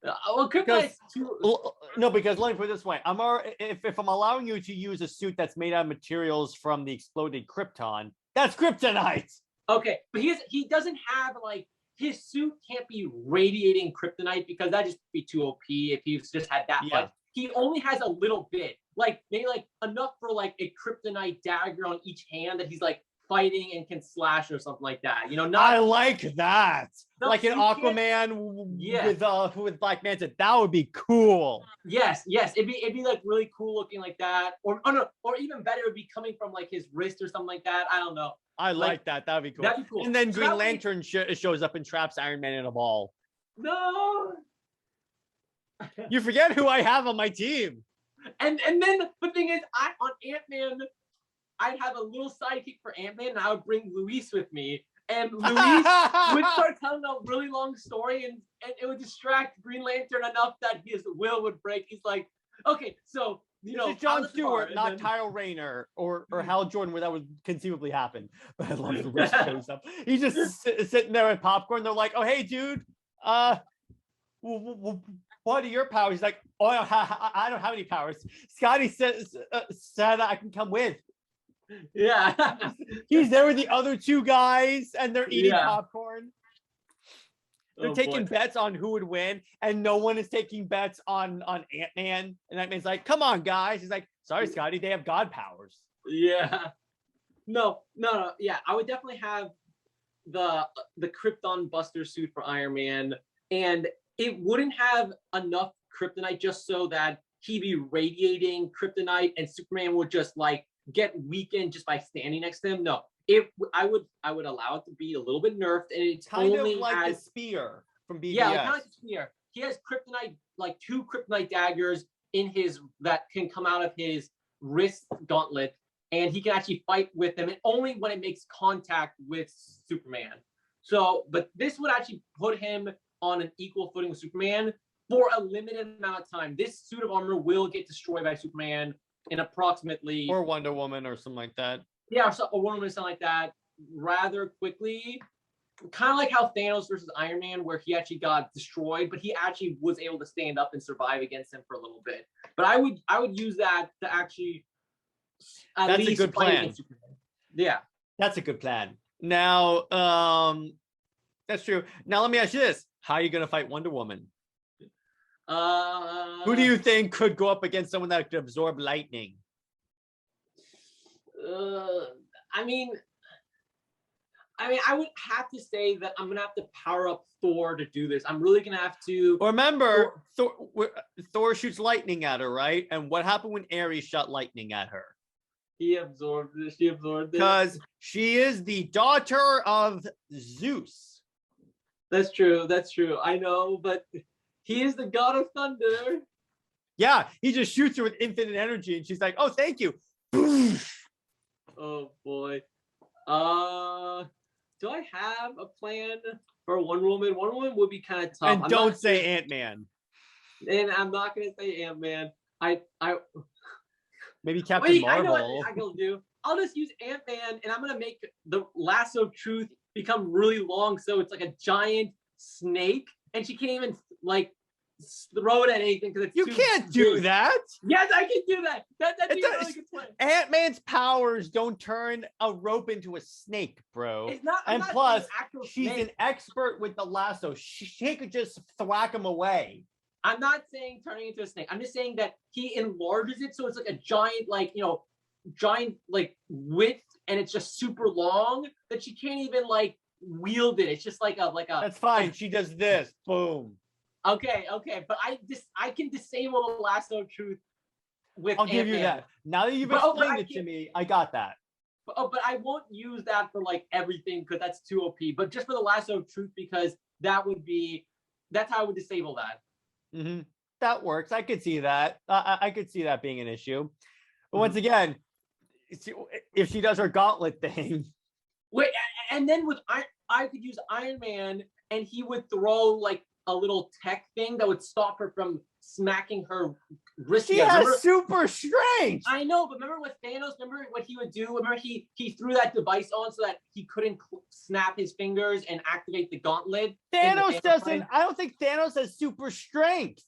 Well, kryptonite. No, because let me put it this way: if I'm allowing you to use a suit that's made out of materials from the exploded Krypton, that's kryptonite. Okay, but he doesn't have like. His suit can't be radiating kryptonite because that'd just be too OP if he just had that much. He only has a little bit, like maybe like enough for like a kryptonite dagger on each hand that he's like fighting and can slash or something like that. I like that. Like an Aquaman with Black Manta. That would be cool. Yes. It'd be like really cool looking like that. Or even better, it would be coming from like his wrist or something like that. I don't know. I like that. That'd be cool. That'd be cool. And then Green Lantern shows up and traps Iron Man in a ball. No. You forget who I have on my team. And then the thing is, on Ant-Man, I'd have a little sidekick for Ant-Man, and I would bring Luis with me. And Luis would start telling a really long story, and it would distract Green Lantern enough that his will would break. He's like, okay, so this is John Stewart, not Kyle Rayner or Hal Jordan, where that would conceivably happen. But I love the Luis shows up. He's just sitting there with popcorn. They're like, "Oh, hey, dude, what are your powers?" He's like, "Oh, I don't have any powers." Scotty said I can come with. Yeah. He's there with the other two guys, and they're eating popcorn. They're taking bets on who would win, and no one is taking bets on Ant-Man. And Ant-Man's like, "Come on, guys." He's like, "Sorry, Scotty, they have God powers." Yeah. No. Yeah, I would definitely have the Krypton Buster suit for Iron Man, and it wouldn't have enough kryptonite just so that he'd be radiating kryptonite, and Superman would just like get weakened just by standing next to him. No. I would allow it to be a little bit nerfed, and it's kind only of like the spear from BBS. Yeah, kind of like the spear. He has kryptonite, like 2 kryptonite daggers in his that can come out of his wrist gauntlet, and he can actually fight with them, and only when it makes contact with Superman. So, but this would actually put him on an equal footing with Superman for a limited amount of time. This suit of armor will get destroyed by Superman in approximately or Wonder Woman or something like that. Yeah, or Wonder Woman, something like that, rather quickly. Kind of like how Thanos versus Iron Man, where he actually got destroyed, but he actually was able to stand up and survive against him for a little bit. But I would use that to actually That's a good plan. Yeah, that's a good plan. Now, that's true. Now let me ask you this: how are you going to fight Wonder Woman? Who do you think could go up against someone that could absorb lightning? I mean, I would have to say that I'm gonna have to power up Thor to do this. I'm really gonna have to. Remember, Thor shoots lightning at her, right? And what happened when Ares shot lightning at her? He absorbed it. She absorbed it. Because she is the daughter of Zeus. That's true. That's true. I know, but he is the god of thunder. Yeah, he just shoots her with infinite energy, and she's like, "Oh, thank you." Oh boy. Do I have a plan for Wonder Woman? Wonder Woman would be kind of tough. And don't say Ant-Man. And I'm not gonna say Ant-Man. I maybe Captain Marvel. I know what I'm gonna do. I'll just use Ant-Man, and I'm gonna make the lasso of truth become really long, so it's like a giant snake, and she can't even like throw it at anything because it's you can't do that. Yes, I can do that. That'd be a really good plan. Ant-Man's powers don't turn a rope into a snake, bro. It's not, and plus, she's an expert with the lasso. She could just thwack him away. I'm not saying turning into a snake. I'm just saying that he enlarges it so it's like a giant, like, giant like width, and it's just super long that she can't even like wield it. It's just like a. That's fine. She does this. Boom. Okay, but I can disable the lasso of truth with. I'll give you that. Now that you've explained it to me, I got that. But I won't use that for like everything because that's too OP. But just for the lasso of truth, because that's how I would disable that. Mm-hmm. That works. I could see that. I could see that being an issue. But once again, if she does her gauntlet thing, wait, and then with I could use Iron Man, and he would throw like a little tech thing that would stop her from smacking her wrist. She has super strength. I know, but remember with Thanos? Remember what he would do? Remember he threw that device on so that he couldn't snap his fingers and activate the gauntlet. Thanos doesn't. I don't think Thanos has super strength.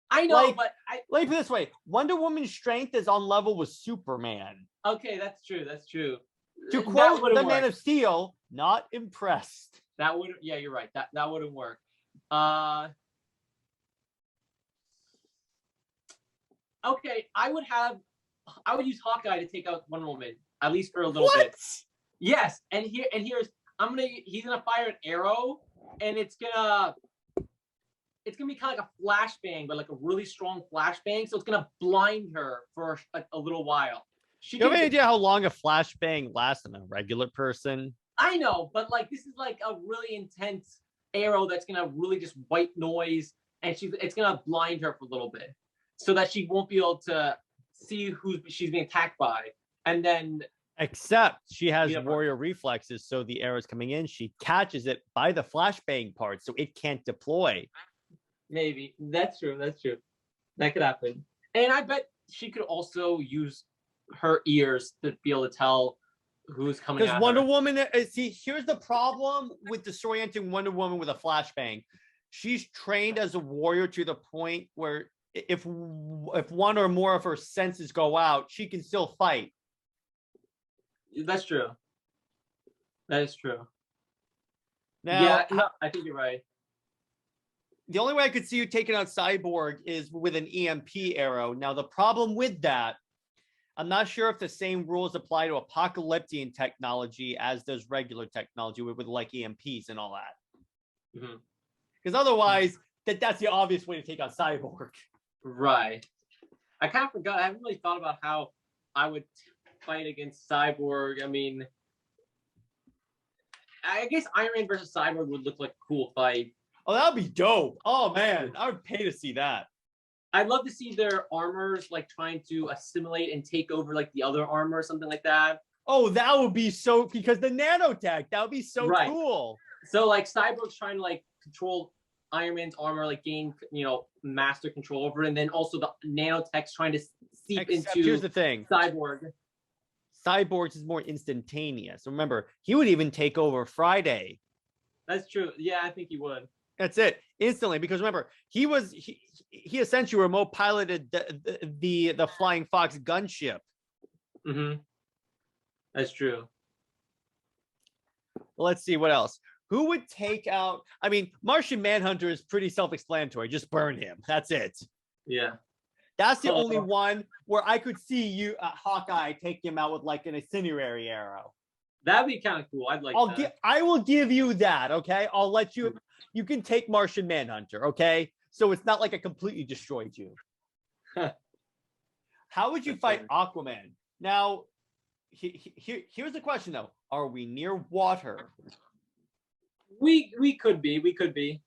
I know, but let me put it this way: Wonder Woman's strength is on level with Superman. Okay, that's true. That's true. To quote the Man of Steel, not impressed. That would. Yeah, you're right. That wouldn't work. Okay, I would use Hawkeye to take out Wonder Woman, at least for a little bit. Yes, and here's he's gonna fire an arrow, and it's gonna be kind of like a flashbang, but like a really strong flashbang, so it's gonna blind her for a little while. You have any idea how long a flashbang lasts on a regular person? I know, but like this is like a really intense arrow that's gonna really just white noise, and it's gonna blind her for a little bit, so that she won't be able to see who she's being attacked by. And then, except she has warrior reflexes, so the arrow's coming in, she catches it by the flashbang part, so it can't deploy. Maybe that's true. That could happen. And I bet she could also use her ears to be able to tell who's coming. Because Wonder Woman, here's the problem with disorienting Wonder Woman with a flashbang. She's trained as a warrior to the point where if one or more of her senses go out, she can still fight. That's true. That is true. Now, I think you're right. The only way I could see you taking out Cyborg is with an EMP arrow. Now, the problem with that, I'm not sure if the same rules apply to apocalyptic technology as does regular technology with like EMPs and all that. Because otherwise, that's the obvious way to take out Cyborg. Right. I kind of forgot. I haven't really thought about how I would fight against Cyborg. I mean, I guess Iron Man versus Cyborg would look like a cool fight. Oh, that would be dope. Oh, man. I would pay to see that. I'd love to see their armors like trying to assimilate and take over like the other armor or something like that. Oh, that would be so, because the nanotech, that would be so cool. So like Cyborg's trying to like control Iron Man's armor, like gain, master control over it. And then also the nanotech's trying to seep Except into here's the thing. Cyborg. Is more instantaneous. Remember, he would even take over Friday. That's true. Yeah, I think he would. That's it, instantly. Because remember, he essentially remote piloted the Flying Fox gunship. Mm-hmm. That's true. Let's see what else. Who would take out? I mean, Martian Manhunter is pretty self-explanatory. Just burn him. That's it. Yeah. That's the only one where I could see you, Hawkeye, take him out with like an incendiary arrow. That'd be kind of cool. I'd like that. I will give you that. Okay, I'll let you. You can take Martian Manhunter. Okay, so it's not like I completely destroyed you. How would you fight Aquaman? Now, here's the question though: are we near water? We could be. We could be.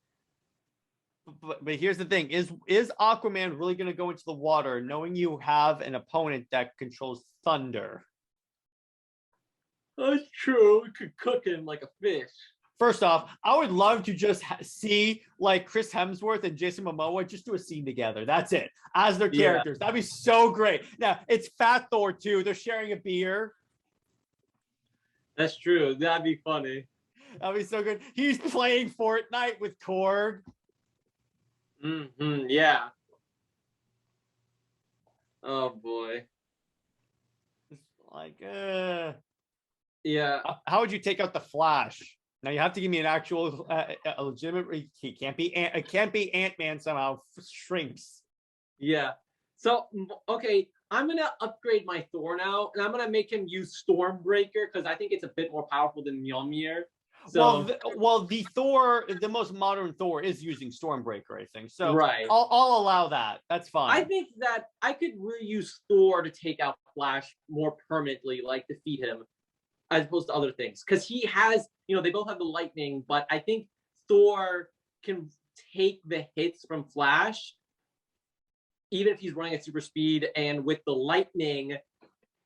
But here's the thing: is Aquaman really going to go into the water, knowing you have an opponent that controls thunder? That's true. We could cook him like a fish. First off, I would love to just see like Chris Hemsworth and Jason Momoa just do a scene together. That's it, as their characters. That'd be so great. Now it's Fat Thor too. They're sharing a beer. That's true. That'd be funny. That'd be so good. He's playing Fortnite with Korg. Mm-hmm. Yeah. Oh boy. It's like, yeah. How would you take out the Flash? Now you have to give me an actual, a legitimate. He can't be. It can't be Ant-Man somehow. Shrinks. Yeah. So okay, I'm gonna upgrade my Thor now, and I'm gonna make him use Stormbreaker because I think it's a bit more powerful than Mjolnir. So, the Thor, the most modern Thor, is using Stormbreaker, I think. So right. I'll allow that. That's fine. I think that I could really use Thor to take out Flash more permanently, like defeat him, as opposed to other things. Because he has, they both have the lightning, but I think Thor can take the hits from Flash, even if he's running at super speed, and with the lightning,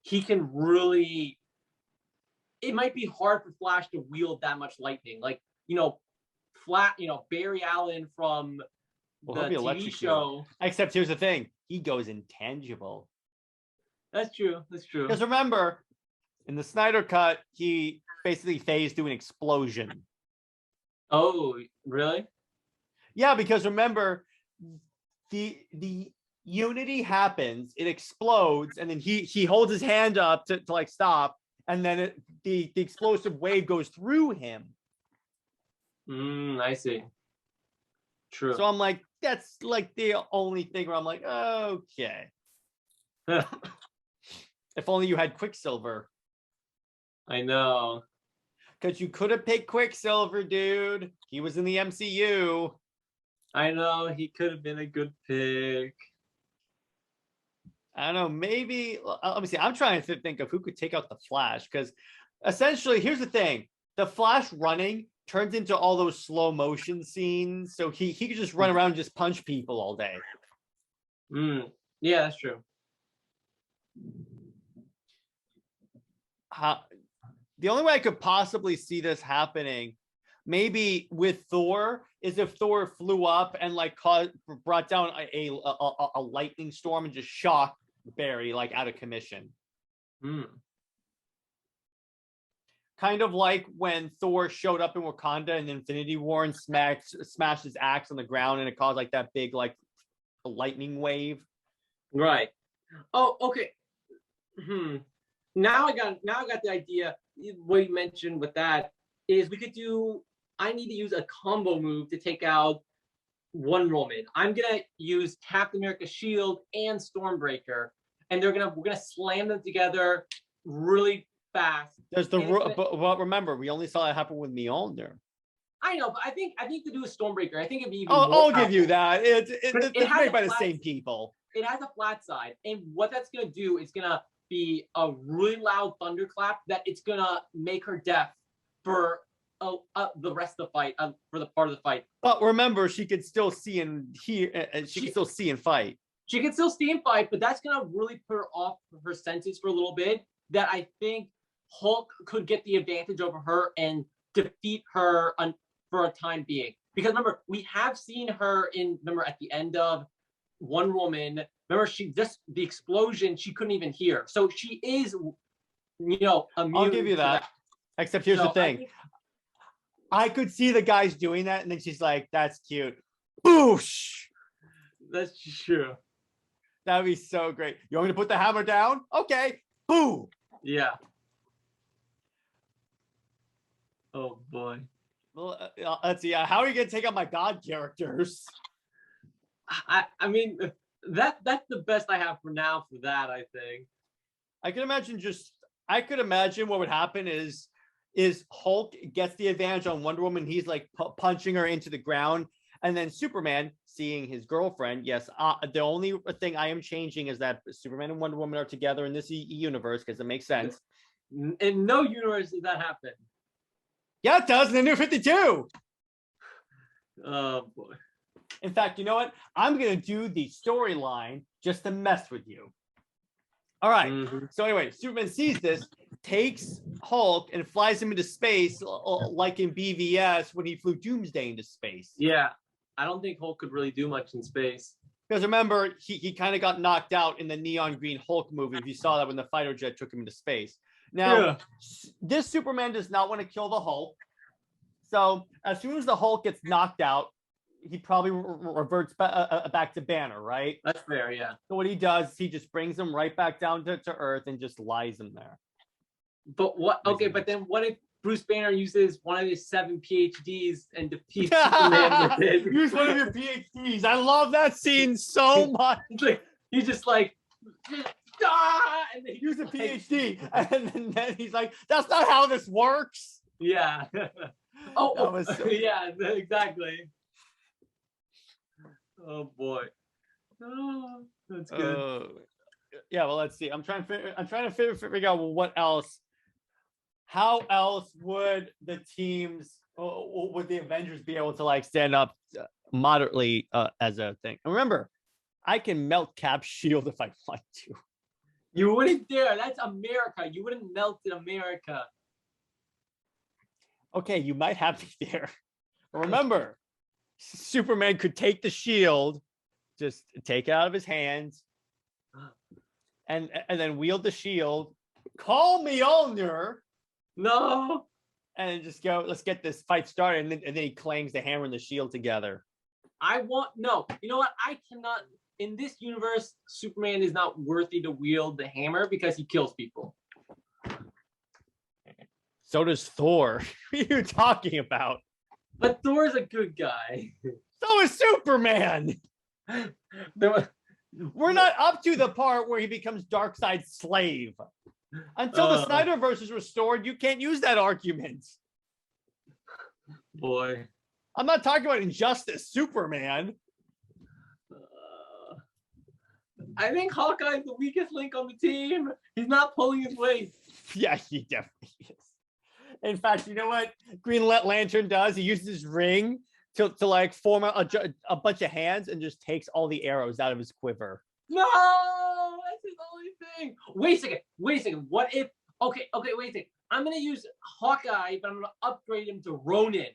he can really. It might be hard for Flash to wield that much lightning. Like, Barry Allen from the TV show. Except here's the thing. He goes intangible. That's true. That's true. Because remember, in the Snyder cut, he basically phased through an explosion. Oh, really? Yeah, because remember, the Unity happens, it explodes, and then he holds his hand up to like stop. And then the explosive wave goes through him. I see. True. So I'm like, that's like the only thing where I'm like, okay. If only you had Quicksilver. I know. Because you could have picked Quicksilver, dude. He was in the MCU. I know. He could have been a good pick. I don't know, maybe, let me see. I'm trying to think of who could take out the Flash, because essentially, here's the thing. The Flash running turns into all those slow motion scenes, so he could just run around and just punch people all day. Yeah, that's true. The only way I could possibly see this happening, maybe with Thor, is if Thor flew up and like brought down a lightning storm and just shocked Barry like out of commission. Kind of like when Thor showed up in Wakanda in Infinity War and smashed his axe on the ground and it caused like that big like lightning wave. Right. Oh, okay. Now I got the idea. What you mentioned with that is we could do. I need to use a combo move to take out Wonder Woman. I'm gonna use Captain America's shield and Stormbreaker, and we're gonna slam them together really fast. But remember, we only saw it happen with Mjolnir. I know, but I think to do a Stormbreaker, I think it'd be even I'll give you that. It's made by the same people. It has a flat side, and what that's gonna do is gonna be a really loud thunderclap that it's gonna make her deaf for the rest of the fight, for the part of the fight. But remember, she could still see and hear. She can still see and fight. She can still see and fight, but that's gonna really put her off her senses for a little bit. That I think Hulk could get the advantage over her and defeat her for a time being. Because remember, we have seen her at the end of Wonder Woman remember, she just the explosion, she couldn't even hear. So she is, immune. I'll give you that. Except here's the thing. I could see the guys doing that, and then she's like, "That's cute." Boosh. That's true. That'd be so great. You want me to put the hammer down? Okay. Boo. Yeah. Oh boy. Well, let's see. How are you gonna take out my god characters? I mean, that's the best I have for now for that. I think. I could imagine what would happen is Hulk gets the advantage on Wonder Woman. He's like punching her into the ground, and then Superman, seeing his girlfriend. Yes, the only thing I am changing is that Superman and Wonder Woman are together in this universe because it makes sense. In no universe does that happen. Yeah, it does in the New 52. Oh boy. In fact, you know what? I'm gonna do the storyline just to mess with you. All right. Mm-hmm. So anyway, Superman sees this, takes Hulk and flies him into space, like in BVS when he flew Doomsday into space. Yeah, I don't think Hulk could really do much in space. Because remember, he kind of got knocked out in the Neon Green Hulk movie. If you saw that when the fighter jet took him into space. Now, This Superman does not want to kill the Hulk. So as soon as the Hulk gets knocked out, he probably reverts back to Banner, right? That's fair, yeah. So what he does, he just brings him right back down to Earth and just lies him there. But what? Okay, but then what if Bruce Banner uses one of his 7 PhDs and defeats Superman with it? Use one of your PhDs. I love that scene so much. He's just like, and then use a PhD, and then he's like, "That's not how this works." Yeah. Yeah, exactly. Oh boy. Oh, that's good. Yeah, well, let's see. I'm trying to figure out what else. How else would the teams, would the Avengers be able to like stand up moderately as a thing? And remember, I can melt Cap's shield if I want to. You wouldn't dare. That's America. You wouldn't melt in America. Okay, you might have me there. But remember, Superman could take the shield, just take it out of his hands, and then wield the shield. Call me Mjolnir. No. And just go, let's get this fight started. And then he clangs the hammer and the shield together. No. You know what? I cannot. In this universe, Superman is not worthy to wield the hammer because he kills people. So does Thor. What are you talking about? But Thor's a good guy. So is Superman. We're not up to the part where he becomes Darkseid's slave. Until the Snyderverse is restored, you can't use that argument. Boy. I'm not talking about Injustice, Superman. I think Hawkeye is the weakest link on the team. He's not pulling his weight. Yeah, he definitely is. In fact, you know what Green Lantern does? He uses his ring to like form a bunch of hands and just takes all the arrows out of his quiver. No, that's his only thing. Wait a second. What if? Okay, wait a second. I'm gonna use Hawkeye, but I'm gonna upgrade him to Ronin,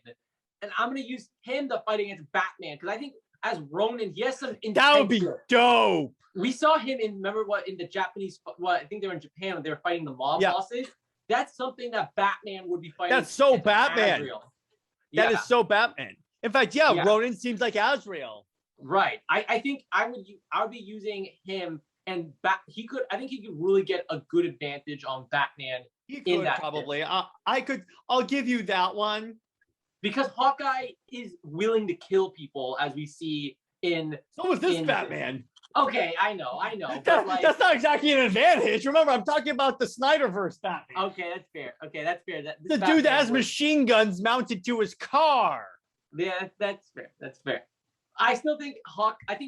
and I'm gonna use him to fight against Batman because I think as Ronin, he has some. That would be dope. We saw him in in the Japanese. I think they were in Japan when they were fighting the mob bosses. That's something that Batman would be fighting. That's so Batman. That is so Batman. In fact, Ronin seems like Azrael. Right. I think I would be using him and I think he could really get a good advantage on Batman. He could probably. I'll give you that one. Because Hawkeye is willing to kill people, as we see in. So is this Batman. Okay, I know. That's not exactly an advantage. Remember, I'm talking about the Snyderverse Batman. Okay, that's fair. The dude that has machine guns mounted to his car. Yeah, that's fair. I still think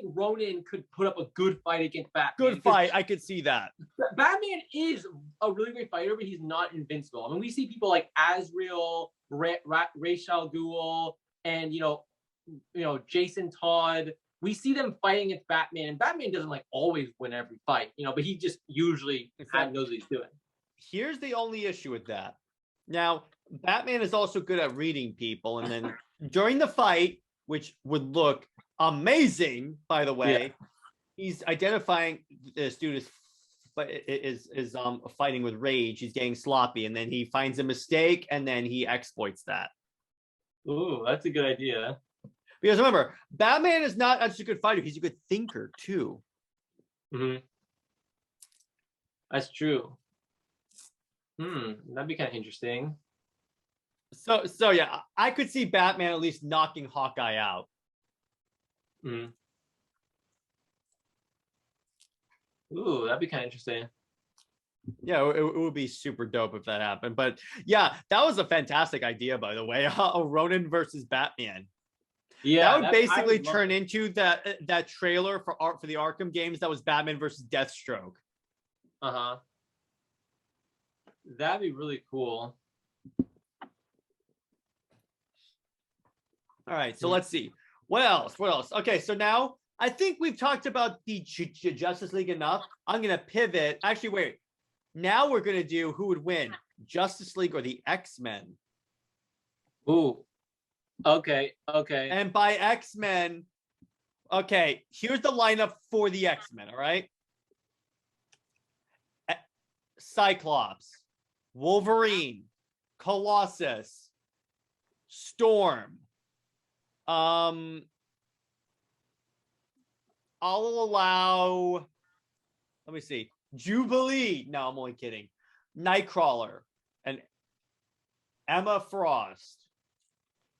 Ronin could put up a good fight against Batman. Good fight. I could see that. Batman is a really great fighter, but he's not invincible. I mean, we see people like Azrael, Ra's al Ghul, and Jason Todd. We see them fighting against Batman, and Batman doesn't always win every fight, but he just usually knows what he's doing. Here's the only issue with that. Now, Batman is also good at reading people, and then during the fight, which would look amazing, by the way, he's identifying this dude is fighting with rage. He's getting sloppy, and then he finds a mistake, and then he exploits that. Ooh, that's a good idea. Because remember, Batman is not just a good fighter; he's a good thinker too. Mm-hmm. That's true. That'd be kind of interesting. So yeah, I could see Batman at least knocking Hawkeye out. Mm. Ooh, that'd be kind of interesting. Yeah, it would be super dope if that happened. But yeah, that was a fantastic idea, by the way. A Ronin versus Batman. Yeah, that would basically turn into that trailer for the Arkham games that was Batman versus Deathstroke. Uh-huh. That'd be really cool. All right, so let's see. What else? Okay, so now I think we've talked about the Justice League enough. I'm going to pivot. Actually, wait. Now we're going to do who would win, Justice League or the X-Men. Ooh. Okay. And by X-Men, okay, here's the lineup for the X-Men, all right? Cyclops, Wolverine, Colossus, Storm. I'll allow, let me see, Jubilee. No, I'm only kidding. Nightcrawler and Emma Frost.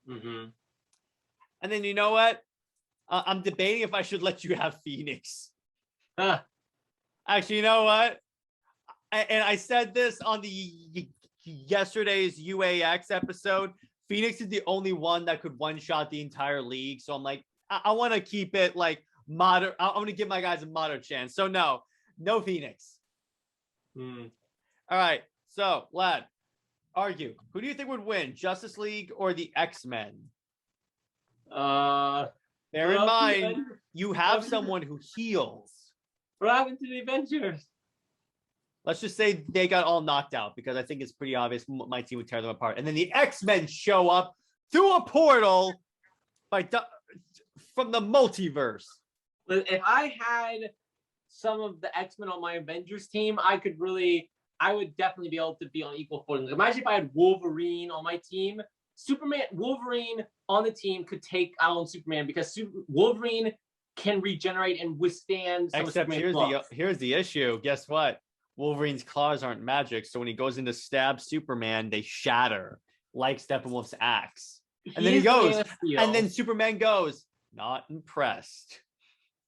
Mm-hmm. And then you know what? I'm debating if I should let you have Phoenix. Actually, you know what? And I said this on the yesterday's UAX episode. Phoenix is the only one that could one-shot the entire league. So I'm like, I want to keep it like moderate. I want to give my guys a moderate chance. So no Phoenix. All right. So, lad, argue. Who do you think would win, Justice League or the X-Men? Bear in mind, you have someone who heals. What happened to the Avengers? Let's just say they got all knocked out because I think it's pretty obvious my team would tear them apart. And then the X-Men show up through a portal from the multiverse. If I had some of the X-Men on my Avengers team, I would definitely be able to be on equal footing. Imagine if I had Wolverine on my team. Wolverine on the team could take out Superman because Wolverine can regenerate and withstand some Except here's the issue. Guess what? Wolverine's claws aren't magic, so when he goes in to stab Superman, they shatter like Steppenwolf's axe. And then he goes, and then Superman goes, not impressed.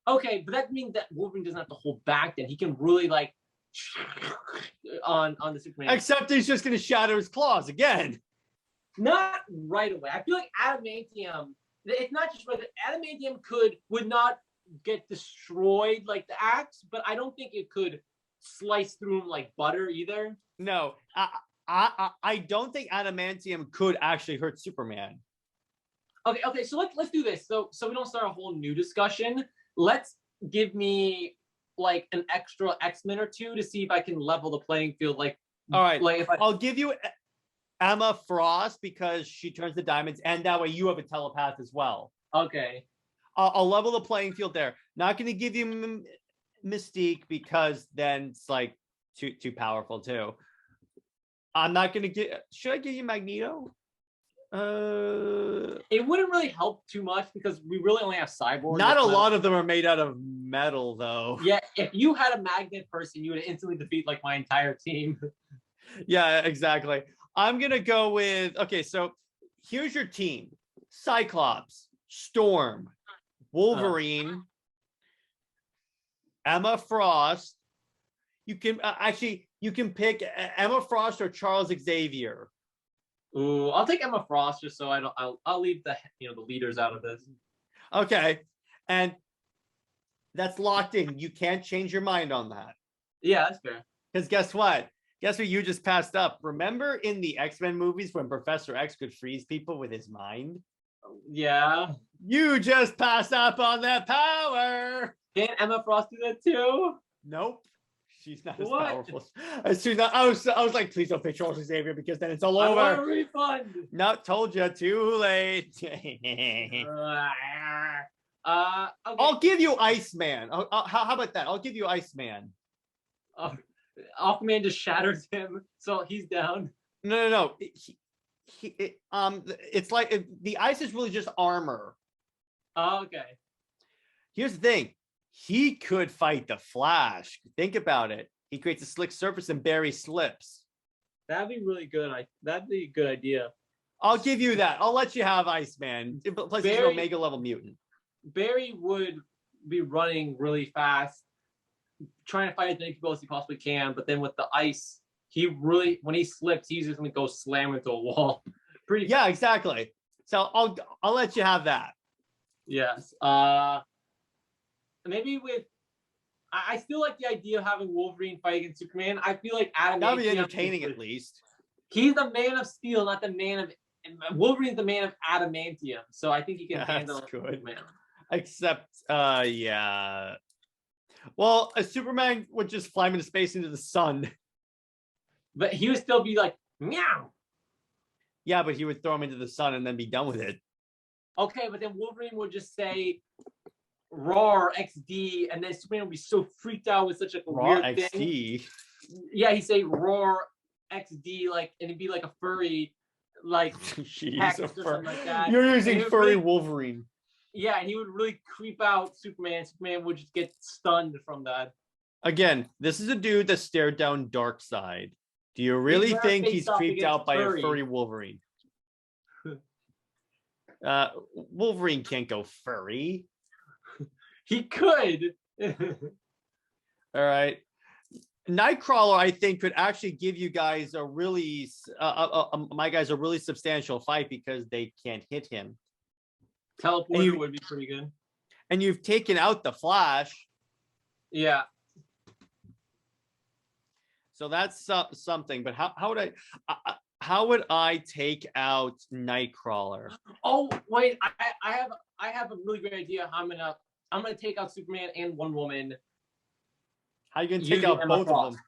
Okay, but that means that Wolverine doesn't have to hold back. Then he can really like on the Superman. Except he's just going to shatter his claws again. Not right away. I feel like adamantium. It's not just right. Adamantium would not get destroyed like the axe, but I don't think it could slice through him like butter either. No, I don't think adamantium could actually hurt Superman. Okay, so let's do this. So we don't start a whole new discussion. Let's give me like an extra X-Men or two to see if I can level the playing field. Like, all right, like I'll give you Emma Frost because she turns the diamonds, and that way you have a telepath as well. Okay, I'll level the playing field there. Not going to give you Mystique because then it's like too powerful too. I'm not going to get. Should I give you Magneto? It wouldn't really help too much because we really only have Cyborg. Not a lot of them are made out of metal, though. Yeah, if you had a magnet person, you would instantly defeat like my entire team. Yeah, exactly. I'm gonna go with so here's your team: Cyclops, Storm, Wolverine, Emma Frost. You can you can pick Emma Frost or Charles Xavier. Ooh, I'll take Emma Frost just so I'll leave the the leaders out of this. Okay, and that's locked in. You can't change your mind on that. Yeah, that's fair. Because guess what? Guess what you just passed up? Remember in the X-Men movies when Professor X could freeze people with his mind? Yeah. You just passed up on that power. Can't Emma Frost do that too? Nope. She's not as powerful. She's not. I was like, please don't pick Charles Xavier because then it's all over. I want a refund. No, told you. Too late. Okay. I'll give you Iceman. How about that? I'll give you Iceman. Aquaman just shatters him, so he's down. No. It's like the ice is really just armor. Oh, okay. Here's the thing. He could fight the Flash. Think about it. He creates a slick surface and Barry slips. That'd be really good. That'd be a good idea. I'll give you that. I'll let you have Iceman. Plus, he's an Omega level mutant. Barry would be running really fast, trying to fight as many people as he possibly can. But then with the ice, when he slips, he's just gonna go slam into a wall. Yeah, exactly. So I'll let you have that. Yes. Maybe I still like the idea of having Wolverine fight against Superman. I feel like Adamantium. That'd be entertaining at least. He's the Man of Steel, not the man of. Wolverine's the man of adamantium, so I think he can handle Superman. Except, yeah. Well, a Superman would just fly into space into the sun. But he would still be like, meow. Yeah, but he would throw him into the sun and then be done with it. Okay, but then Wolverine would just say, roar XD, and then Superman would be so freaked out with such a roar weird XD. thing. Yeah, he'd say roar XD, like, and it'd be like a furry, like, Jeez, like that. You're using furry Wolverine. Yeah, and he would really creep out Superman. Superman would just get stunned from that. Again, this is a dude that stared down Darkseid. Do you really think he's creeped out by a furry Wolverine? Wolverine can't go furry. He could. All right. Nightcrawler, I think, could actually give you guys a really, my guys, a really substantial fight because they can't hit him. Teleporter would be pretty good. And you've taken out the Flash. Yeah. So that's something. But how would I take out Nightcrawler? Oh wait, I have a really great idea. How I'm gonna take out Superman and Wonder Woman. How are you gonna take out both of them?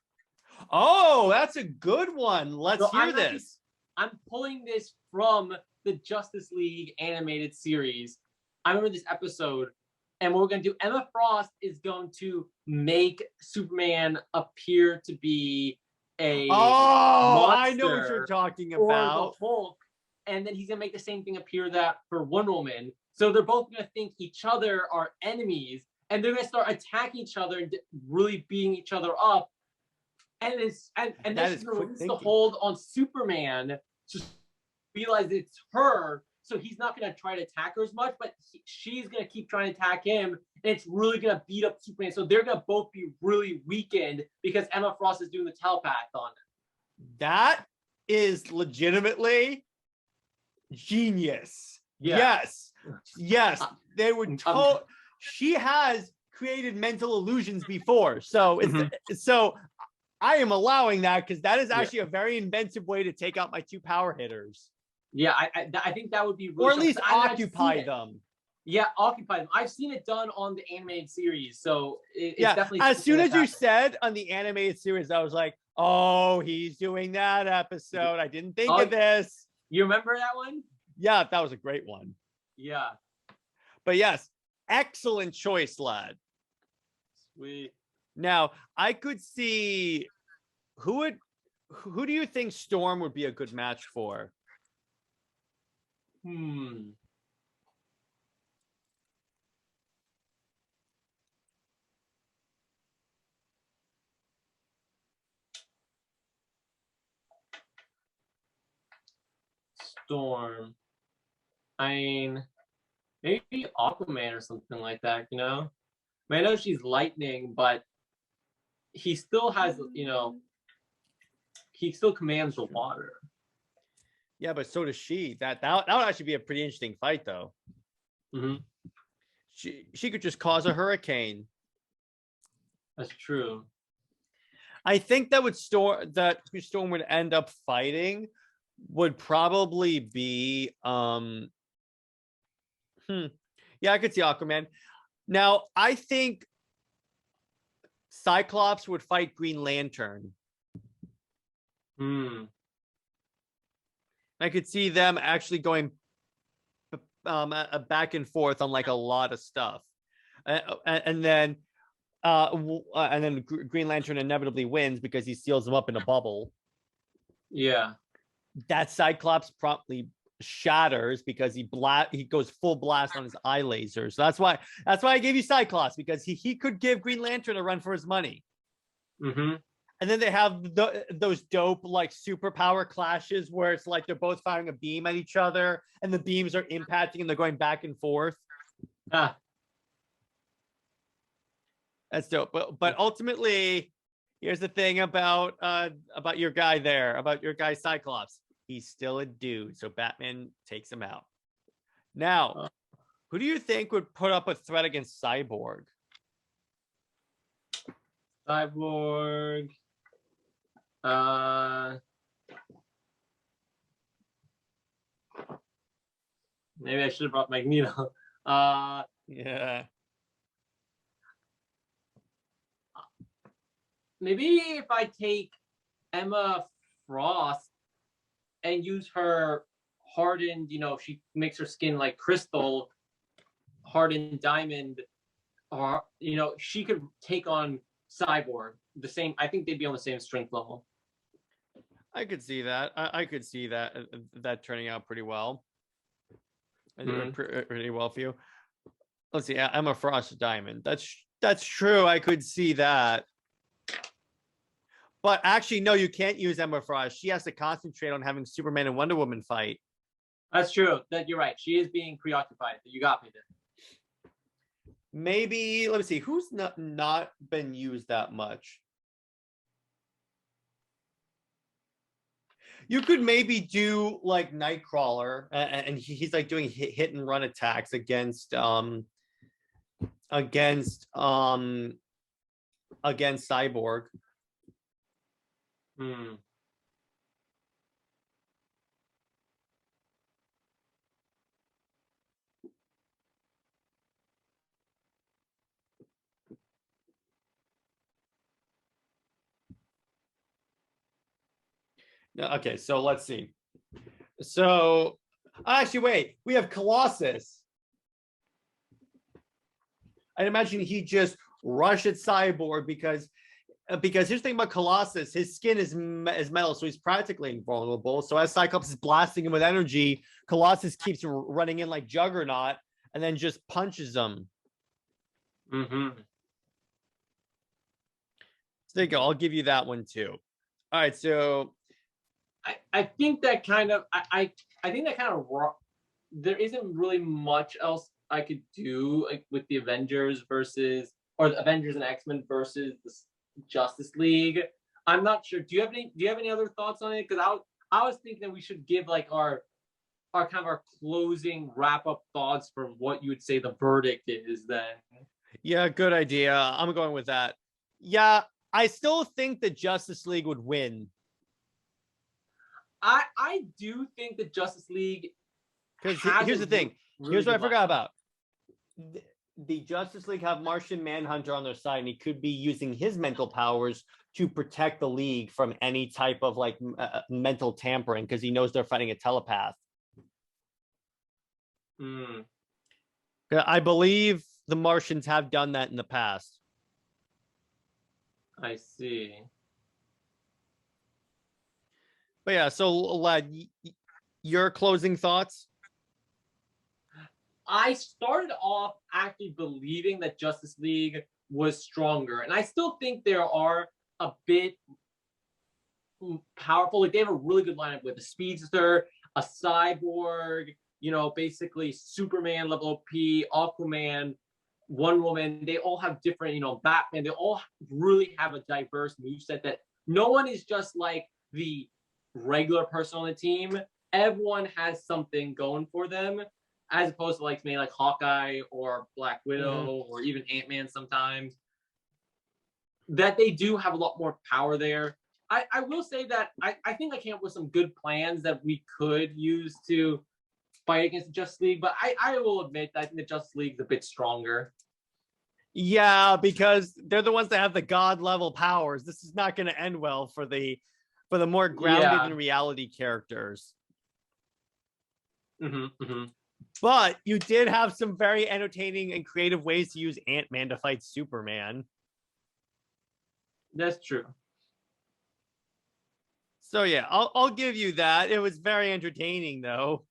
Oh, that's a good one. Let's hear this. I'm pulling this from the Justice League animated series. I remember this episode, and what we're gonna do, Emma Frost is going to make Superman appear to be a I know what you're talking about. Or the Hulk, and then he's gonna make the same thing appear that for Wonder Woman. So they're both gonna think each other are enemies, and they're gonna start attacking each other and really beating each other up. And then she's gonna release the hold on Superman to realize it's her, so he's not gonna try to attack her as much, but she's gonna keep trying to attack him, and it's really gonna beat up Superman. So they're gonna both be really weakened because Emma Frost is doing the telepath on it. That is legitimately genius. Yeah. Yes. They would. She has created mental illusions before, so so I am allowing that because that is actually a very inventive way to take out my two power hitters. Yeah, I think that would be really, or at least occupy them. Yeah, occupy them. I've seen it done on the animated series, so it's definitely. As soon as you said on the animated series, I was like, "Oh, he's doing that episode." I didn't think of this. You remember that one? Yeah, that was a great one. Yeah. But yes, excellent choice, lad. Sweet. Now, I could see who do you think Storm would be a good match for? Storm. I mean, maybe Aquaman or something like that, you know? I mean, I know she's lightning, but he still has, he still commands the water. Yeah, but so does she. That would actually be a pretty interesting fight, though. Mm-hmm. She could just cause a hurricane. That's true. I think that Storm would end up fighting would probably be yeah, I could see Aquaman. Now, I think Cyclops would fight Green Lantern. I could see them actually going back and forth on like a lot of stuff, and then Green Lantern inevitably wins because he seals them up in a bubble. Yeah, that Cyclops promptly shatters because he goes full blast on his eye laser. So that's why I gave you Cyclops, because he could give Green Lantern a run for his money. Mm-hmm. And then they have those dope like superpower clashes where it's like they're both firing a beam at each other and the beams are impacting and they're going back and forth. Ah. That's dope. But ultimately, here's the thing about your guy there, about your guy Cyclops. He's still a dude, so Batman takes him out. Now, who do you think would put up a threat against Cyborg? Cyborg. Maybe I should have brought Magneto. Yeah. Maybe if I take Emma Frost and use her hardened, she makes her skin like crystal, hardened diamond, or she could take on Cyborg. The same, I think they'd be on the same strength level. I could see that. I could see that turning out pretty well. Pretty well for you. Let's see. Emma Frost diamond. That's true. I could see that. But actually, no, you can't use Emma Frost. She has to concentrate on having Superman and Wonder Woman fight. That's true. That you're right. She is being preoccupied. You got me there. Maybe, let me see. Who's not been used that much? You could maybe do like Nightcrawler, and he's like doing hit and run attacks against Cyborg. Okay, so let's see. So actually, wait, we have Colossus. I'd imagine he just rush at Cyborg because here's the thing about Colossus, his skin is metal, so he's practically invulnerable. So as Cyclops is blasting him with energy, Colossus keeps running in like Juggernaut and then just punches him. Mm-hmm. So there you go. I'll give you that one too. All right, so I think that kind of I think that kind of there isn't really much else I could do like with the Avengers the Avengers and X-Men versus the Justice League. I'm not sure. Do you have any other thoughts on it? Because I was thinking that we should give like our closing wrap up thoughts for what you would say the verdict is then. Yeah, good idea. I'm going with that. Yeah, I still think the Justice League would win. I do think the Justice League, because here's the thing. Really, here's what I forgot about. The Justice League have Martian Manhunter on their side, and he could be using his mental powers to protect the League from any type of like mental tampering, because he knows they're fighting a telepath. I believe the Martians have done that in the past. I see. But yeah, so Lad, your closing thoughts? I started off actually believing that Justice League was stronger, and I still think there are a bit powerful. Like they have a really good lineup with a Speedster, a Cyborg, basically Superman level OP, Aquaman, Wonder Woman. They all have different, Batman. They all really have a diverse moveset that no one is just like the regular person on the team. Everyone has something going for them, as opposed to like maybe like Hawkeye or Black Widow or even Ant-Man sometimes. That they do have a lot more power there. I will say that I think I came up with some good plans that we could use to fight against the Justice League, but I will admit that I think the Justice League is a bit stronger. Yeah, because they're the ones that have the god level powers. This is not going to end well for the more grounded in reality characters. But you did have some very entertaining and creative ways to use Ant-Man to fight Superman. That's true. So yeah, I'll give you that. It was very entertaining, though.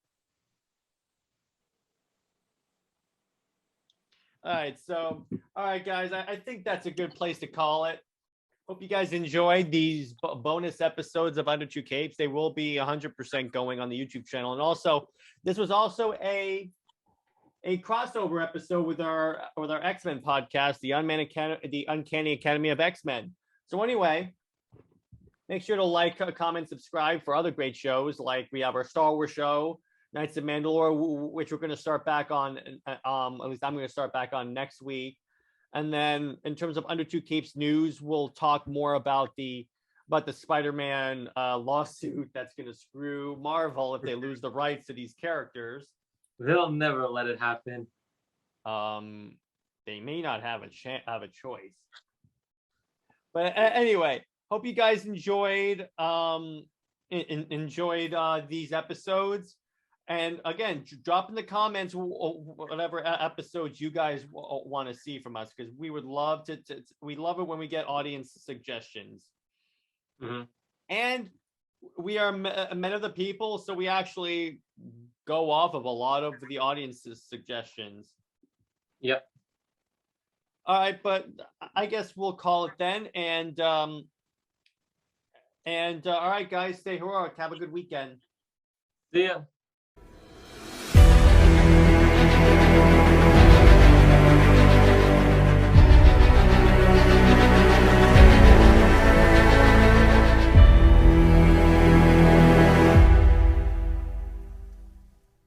All right, guys. I think that's a good place to call it. Hope you guys enjoyed these bonus episodes of Under Two Capes. They will be 100% going on the YouTube channel, and also this was also a crossover episode with our X-Men podcast, the Uncanny Academy of X-Men. So anyway, make sure to like, comment, subscribe for other great shows. Like we have our Star Wars show, Knights of Mandalore, which we're going to start back on. At least I'm going to start back on next week. And then in terms of Under Two Capes news, we'll talk more about the Spider-Man lawsuit that's going to screw Marvel if they lose the rights to these characters. They'll never let it happen. They may not have a choice. But anyway, hope you guys enjoyed these episodes. And again, drop in the comments whatever episodes you guys want to see from us, because we would love we love it when we get audience suggestions. Mm-hmm. And we are men of the people, so we actually go off of a lot of the audience's suggestions. Yep. All right, but I guess we'll call it then. And all right, guys, stay heroic. Have a good weekend. See ya.